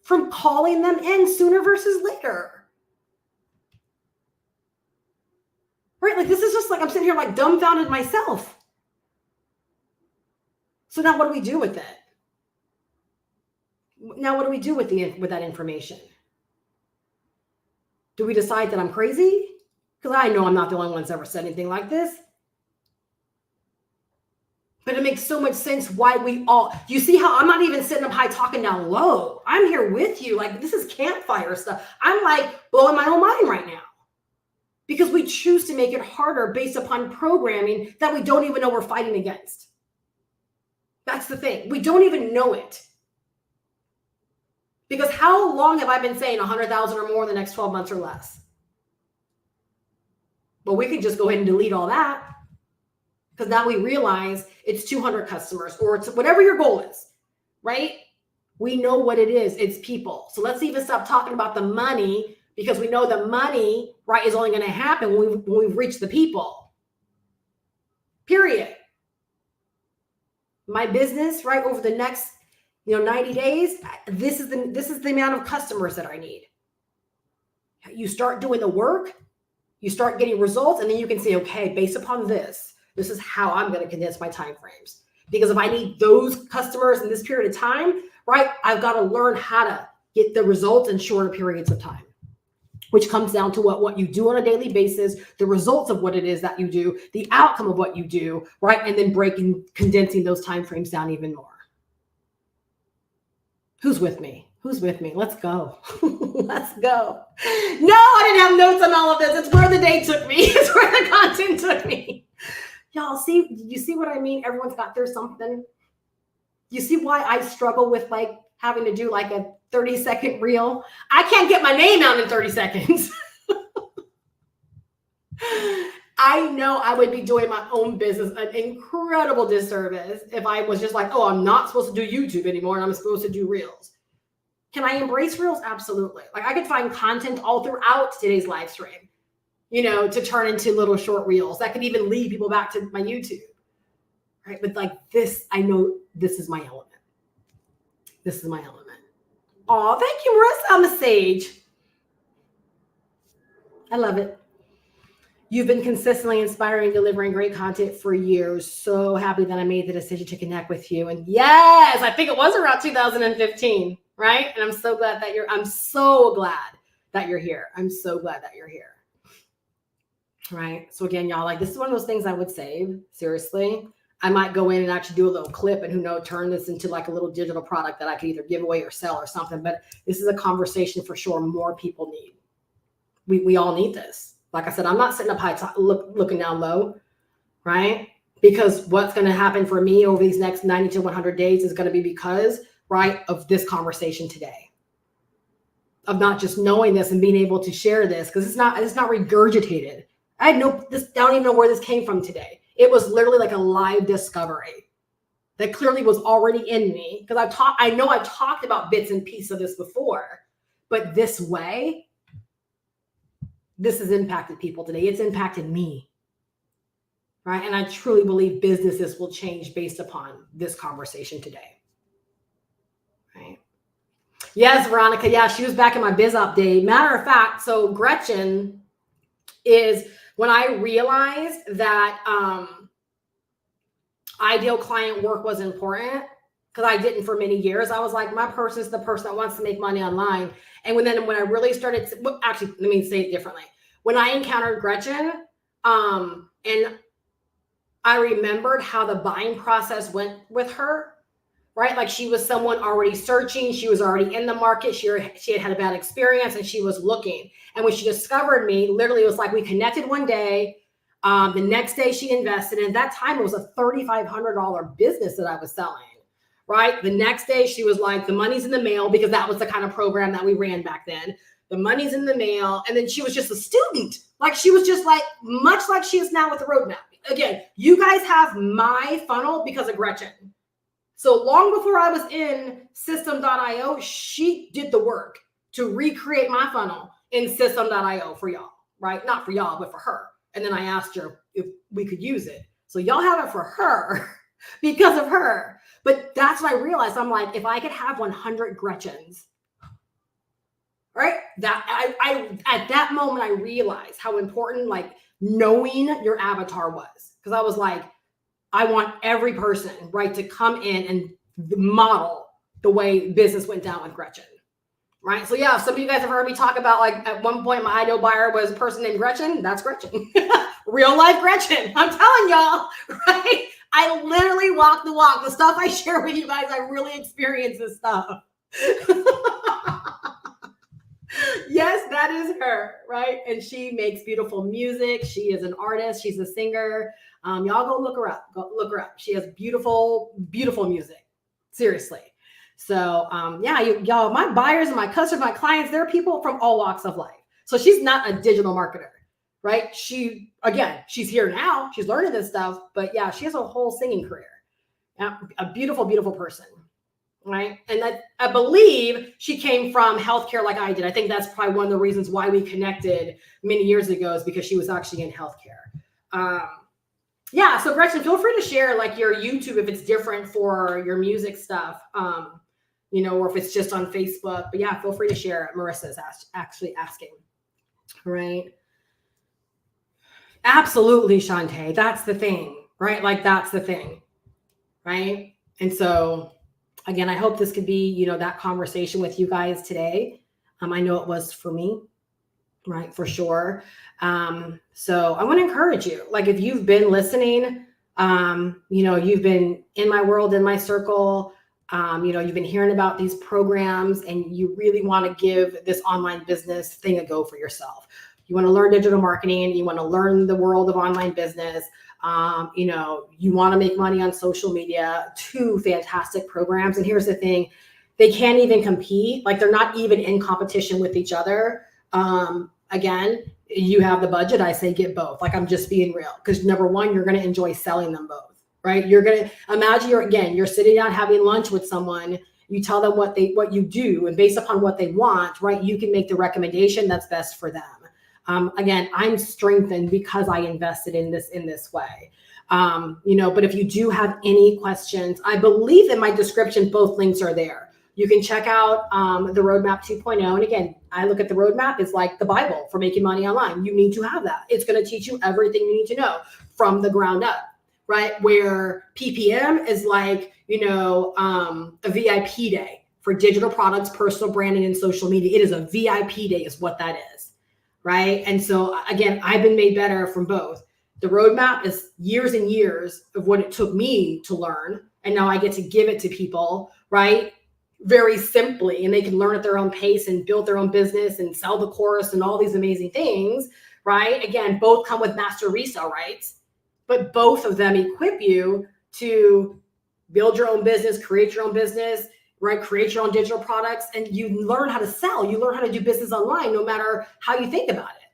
from calling them in sooner versus later? Right? Like, this is just like, I'm sitting here like dumbfounded myself. So now what do we do with it? Now what do we do with that information? Do we decide that I'm crazy? Because I know I'm not the only one that's ever said anything like this. But it makes so much sense why you see how I'm not even sitting up high talking down low. I'm here with you. Like, this is campfire stuff. I'm like blowing my own mind right now. Because we choose to make it harder based upon programming that we don't even know we're fighting against. That's the thing. We don't even know it. Because how long have I been saying 100,000 or more in the next 12 months or less? Well, we can just go ahead and delete all that. Because now we realize it's 200 customers or it's whatever your goal is, right? We know what it is. It's people. So let's even stop talking about the money, because we know the money, right, is only going to happen when we've reached the people. Period. My business, right, over the next 90 days, this is the amount of customers that I need. You start doing the work, you start getting results, and then you can say, okay, based upon this is how I'm going to condense my time frames. Because if I need those customers in this period of time, right, I've got to learn how to get the results in shorter periods of time, which comes down to what you do on a daily basis, the results of what it is that you do, the outcome of what you do, right, and then condensing those time frames down even more. Who's with me? Who's with me? Let's go. Let's go. No, I didn't have notes on all of this. It's where the day took me. It's where the content took me. Y'all you see what I mean? Everyone's got their something. You see why I struggle with like having to do like a 30-second reel? I can't get my name out in 30 seconds. I know I would be doing my own business an incredible disservice if I was just like, oh, I'm not supposed to do YouTube anymore and I'm supposed to do reels. Can I embrace reels? Absolutely. Like, I could find content all throughout today's live stream, to turn into little short reels that could even lead people back to my YouTube. Right? But like this, I know this is my element. This is my element. Oh, thank you, Marissa on the stage. I love it. You've been consistently inspiring, delivering great content for years. So happy that I made the decision to connect with you. And yes, I think it was around 2015, right? And I'm so glad that you're here. I'm so glad that you're here. Right? So again, y'all, like, this is one of those things I would save. Seriously. I might go in and actually do a little clip and turn this into like a little digital product that I could either give away or sell or something. But this is a conversation for sure more people need. We all need this. Like I said, I'm not sitting up high looking down low, right? Because what's going to happen for me over these next 90 to 100 days is going to be because, right, of this conversation today. Of not just knowing this and being able to share this, because it's not regurgitated. I don't even know where this came from today. It was literally like a live discovery that clearly was already in me, because I know I've talked about bits and pieces of this before, but this way, this has impacted people today. It's impacted me, right? And I truly believe businesses will change based upon this conversation today, right? Yes, Veronica. Yeah, she was back in my biz update. Matter of fact, so Gretchen is when I realized that ideal client work was important because I didn't for many years. I was like, my person is the person that wants to make money online. And when I really started, actually, let me say it differently. When I encountered Gretchen, and I remembered how the buying process went with her, right? Like she was someone already searching. She was already in the market. She had had a bad experience and she was looking. And when she discovered me, literally it was like we connected one day. The next day she invested. And at that time it was a $3,500 business that I was selling, right? The next day she was like, the money's in the mail, because that was the kind of program that we ran back then. The money's in the mail. And then she was just a student. Like she was just like, much like she is now with the roadmap. Again, you guys have my funnel because of Gretchen. So long before I was in system.io, she did the work to recreate my funnel in system.io for y'all, right? Not for y'all, but for her. And then I asked her if we could use it. So y'all have it for her because of her. But that's what I realized. I'm like, if I could have 100 Gretchens, right? That I at that moment, I realized how important like knowing your avatar was. Because I was like, I want every person, right, to come in and model the way business went down with Gretchen, right? So yeah, some of you guys have heard me talk about like at one point my ideal buyer was a person named Gretchen. That's Gretchen. Real life Gretchen. I'm telling y'all, right? I literally walk the walk. The stuff I share with you guys, I really experience this stuff. Yes, that is her, right? And she makes beautiful music. She is an artist. She's a singer. Y'all go look her up. Go look her up. She has beautiful, beautiful music. Seriously. So yeah, y'all, my buyers and my customers, my clients, they're people from all walks of life. So she's not a digital marketer, right? She's here now. She's learning this stuff, but yeah, she has a whole singing career. Yeah, a beautiful, beautiful person. Right. And I believe she came from healthcare like I did. I think that's probably one of the reasons why we connected many years ago, is because she was actually in healthcare. Yeah. So Gretchen, feel free to share like your YouTube if it's different for your music stuff, or if it's just on Facebook. But yeah, feel free to share. Marissa's actually asking. Right. Absolutely, Shantae. That's the thing, right? Like that's the thing. Right. And so again, I hope this could be, that conversation with you guys today. I know it was for me, right? For sure. So I want to encourage you, like if you've been listening, you've been in my world, in my circle, you've been hearing about these programs and you really want to give this online business thing a go for yourself. You want to learn digital marketing. You want to learn the world of online business. You want to make money on social media. 2 fantastic programs. And here's the thing, they can't even compete. Like they're not even in competition with each other. Again, you have the budget. I say get both. Like I'm just being real, because number one, you're going to enjoy selling them both, right? You're going to imagine you're sitting down having lunch with someone. You tell them what you do, and based upon what they want, right? You can make the recommendation that's best for them. Again, I'm strengthened because I invested in this way. But if you do have any questions, I believe in my description, both links are there. You can check out the Roadmap 2.0. And again, I look at the roadmap as like the Bible for making money online. You need to have that. It's going to teach you everything you need to know from the ground up, right? Where PPM is like, a VIP day for digital products, personal branding, and social media. It is a VIP day is what that is. Right. And so again, I've been made better from both. The roadmap is years and years of what it took me to learn. And now I get to give it to people, right? Very simply, and they can learn at their own pace and build their own business and sell the course and all these amazing things, right? Again, both come with master resale rights, but both of them equip you to build your own business, create your own business, right? Create your own digital products, and you learn how to sell. You learn how to do business online, no matter how you think about it,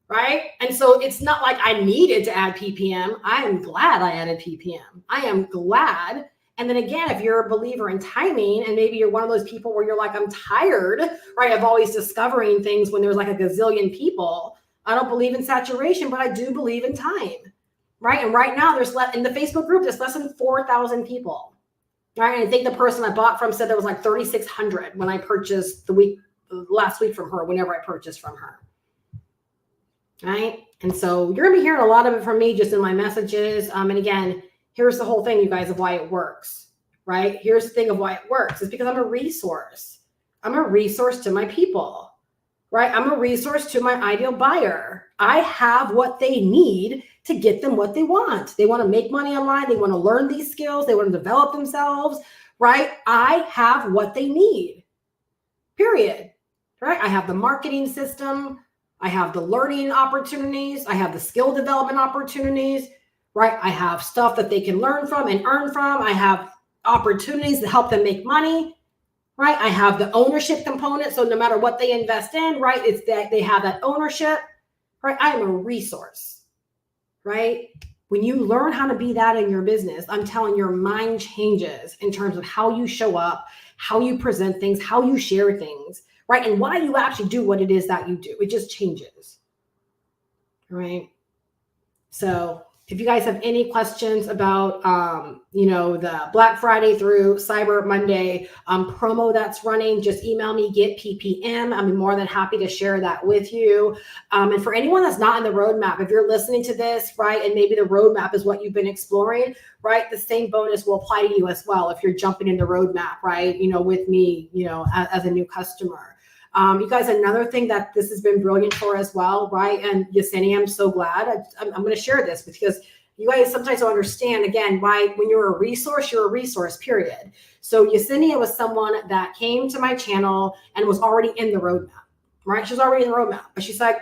right? And so it's not like I needed to add PPM. I am glad I added PPM. I am glad. And then again, if you're a believer in timing, and maybe you're one of those people where you're like, I'm tired, right, of always discovering things when there's like a gazillion people. I don't believe in saturation, but I do believe in time, right? And right now there's in the Facebook group, there's less than 4,000 people. Right. And I think the person I bought from said there was like 3,600 when I purchased last week from her, whenever I purchased from her. Right. And so you're going to be hearing a lot of it from me just in my messages. And again, Here's the whole thing, you guys, of why it works, right? Here's the thing of why it works. It's because I'm a resource. I'm a resource to my people, right? I'm a resource to my ideal buyer. I have what they need to get them what they want. They want to make money online. They want to learn these skills. They want to develop themselves, right? I have what they need, period, right? I have the marketing system. I have the learning opportunities. I have the skill development opportunities, right? I have stuff that they can learn from and earn from. I have opportunities to help them make money, right? I have the ownership component. So no matter what they invest in, right, it's that they have that ownership, right? I am a resource, right? When you learn how to be that in your business, I'm telling you, your mind changes in terms of how you show up, how you present things, how you share things, right? And why you actually do what it is that you do. It just changes, right? So if you guys have any questions about, the Black Friday through Cyber Monday promo that's running, just email me, get PPM. I'm more than happy to share that with you. And for anyone that's not in the roadmap, if you're listening to this, right, and maybe the roadmap is what you've been exploring, right, the same bonus will apply to you as well if you're jumping in the roadmap, right, with me, as a new customer. You guys, another thing that this has been brilliant for as well, right? And Yesenia, I'm so glad. I'm going to share this because you guys sometimes don't understand, again, why when you're a resource, period. So Yesenia was someone that came to my channel and was already in the roadmap, right? She's already in the roadmap. But she's like,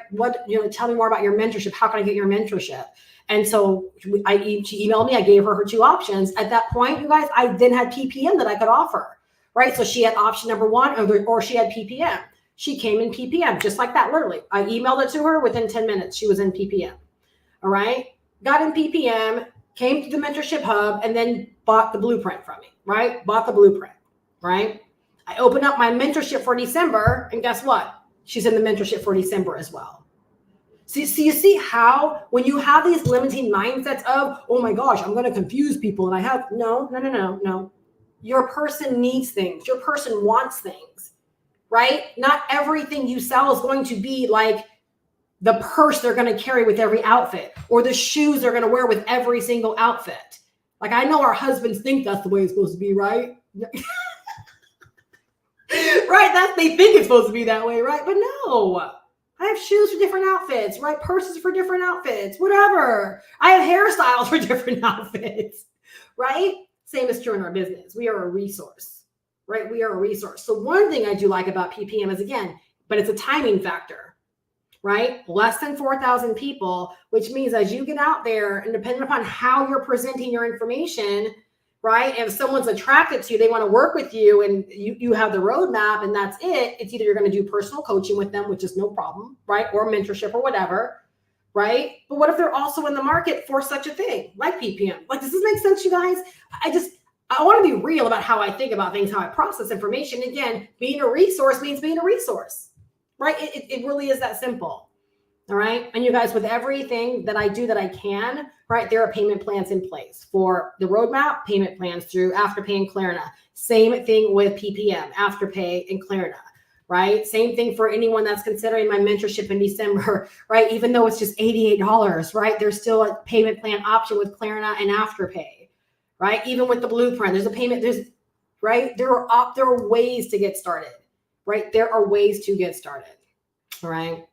tell me more about your mentorship. How can I get your mentorship? And so she emailed me. I gave her 2 options. At that point, you guys, I then had PPM that I could offer, right? So she had option number 1 or she had PPM. She came in PPM, just like that, literally. I emailed it to her. Within 10 minutes, she was in PPM. All right? Got in PPM, came to the Mentorship Hub, and then bought the blueprint from me, right? Bought the blueprint, right? I opened up my mentorship for December, and guess what? She's in the mentorship for December as well. So you see how when you have these limiting mindsets of, oh my gosh, I'm going to confuse people, and I have, no. Your person needs things. Your person wants things. Right? Not everything you sell is going to be like the purse they're going to carry with every outfit or the shoes they're going to wear with every single outfit. Like, I know our husbands think that's the way it's supposed to be, right? Right? They think it's supposed to be that way, right? But no, I have shoes for different outfits, right? Purses for different outfits, whatever. I have hairstyles for different outfits, right? Same is true in our business. We are a resource. Right? We are a resource. So one thing I do like about PPM is, again, but it's a timing factor, right? Less than 4,000 people, which means as you get out there and depending upon how you're presenting your information, right? And if someone's attracted to you, they want to work with you and you have the roadmap and that's it. It's either you're going to do personal coaching with them, which is no problem, right? Or mentorship or whatever, right? But what if they're also in the market for such a thing like PPM? Like, does this make sense, you guys? I want to be real about how I think about things, how I process information. Again, being a resource means being a resource, right? It really is that simple. All right. And you guys, with everything that I do that I can, right, there are payment plans in place for the roadmap, payment plans through Afterpay and Klarna. Same thing with PPM, Afterpay and Klarna, right? Same thing for anyone that's considering my mentorship in December, right? Even though it's just $88, right? There's still a payment plan option with Klarna and Afterpay. Right? Even with the blueprint, there's a payment, right? There are ways to get started, right? There are ways to get started, all right?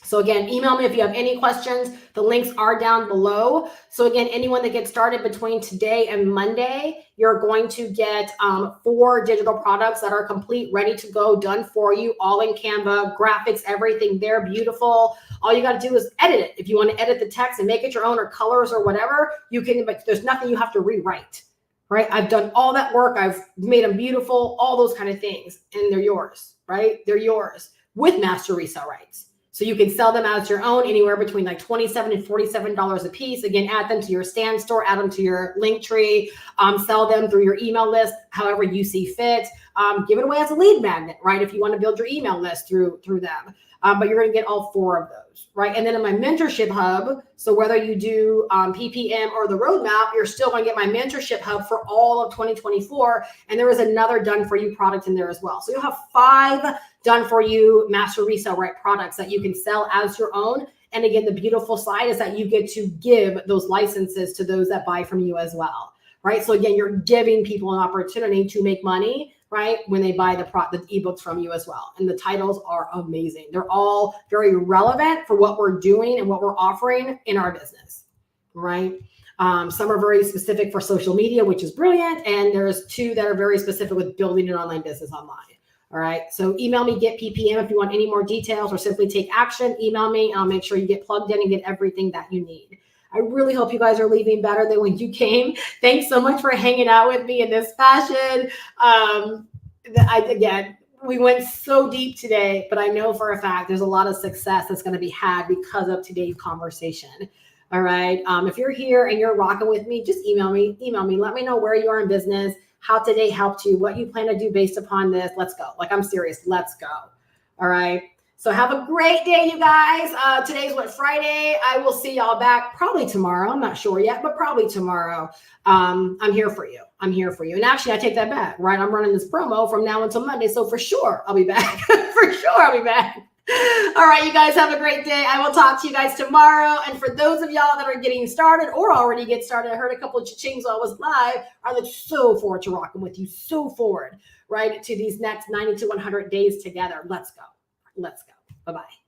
So again, email me if you have any questions. The links are down below. So again, anyone that gets started between today and Monday, you're going to get 4 digital products that are complete, ready to go, done for you, all in Canva, graphics, everything there, beautiful. All you got to do is edit it. If you want to edit the text and make it your own or colors or whatever, you can, but there's nothing you have to rewrite, right? I've done all that work. I've made them beautiful, all those kind of things, and they're yours, right? They're yours with master resale rights. So you can sell them as your own anywhere between like $27 and $47 a piece. Again, add them to your stand store, add them to your link tree, sell them through your email list, however you see fit. Give it away as a lead magnet, right? If you want to build your email list through them. But you're going to get all 4 of those, right? And then in my mentorship hub, so whether you do PPM or the roadmap, you're still going to get my mentorship hub for all of 2024. And there is another done for you product in there as well. So you'll have 5 done for you master resale right products that you can sell as your own And again, the beautiful side is that you get to give those licenses to those that buy from you as well, right? So again, you're giving people an opportunity to make money, right, when they buy the ebooks from you as well. And the titles are amazing. They're all very relevant for what we're doing and what we're offering in our business, right? Some are very specific for social media, which is brilliant. And there's 2 that are very specific with building an online business online. All right. So email me, get PPM, if you want any more details or simply take action. Email me and I'll make sure you get plugged in and get everything that you need. I really hope you guys are leaving better than when you came. Thanks so much for hanging out with me in this fashion. Again, we went so deep today, but I know for a fact there's a lot of success that's going to be had because of today's conversation. All right. If you're here and you're rocking with me, just email me. Let me know where you are in business, how today helped you, what you plan to do based upon this. Let's go. Like, I'm serious. Let's go. All right. So have a great day, you guys. Today's Friday. I will see y'all back probably tomorrow. I'm not sure yet, but probably tomorrow. I'm here for you. And actually, I take that back, right? I'm running this promo from now until Monday. So for sure, I'll be back. For sure, I'll be back. All right, you guys have a great day. I will talk to you guys tomorrow. And for those of y'all that are getting started or already get started, I heard a couple of cha-chings while I was live. I look so forward to rocking with you. So forward, right, to these next 90 to 100 days together. Let's go. Bye-bye.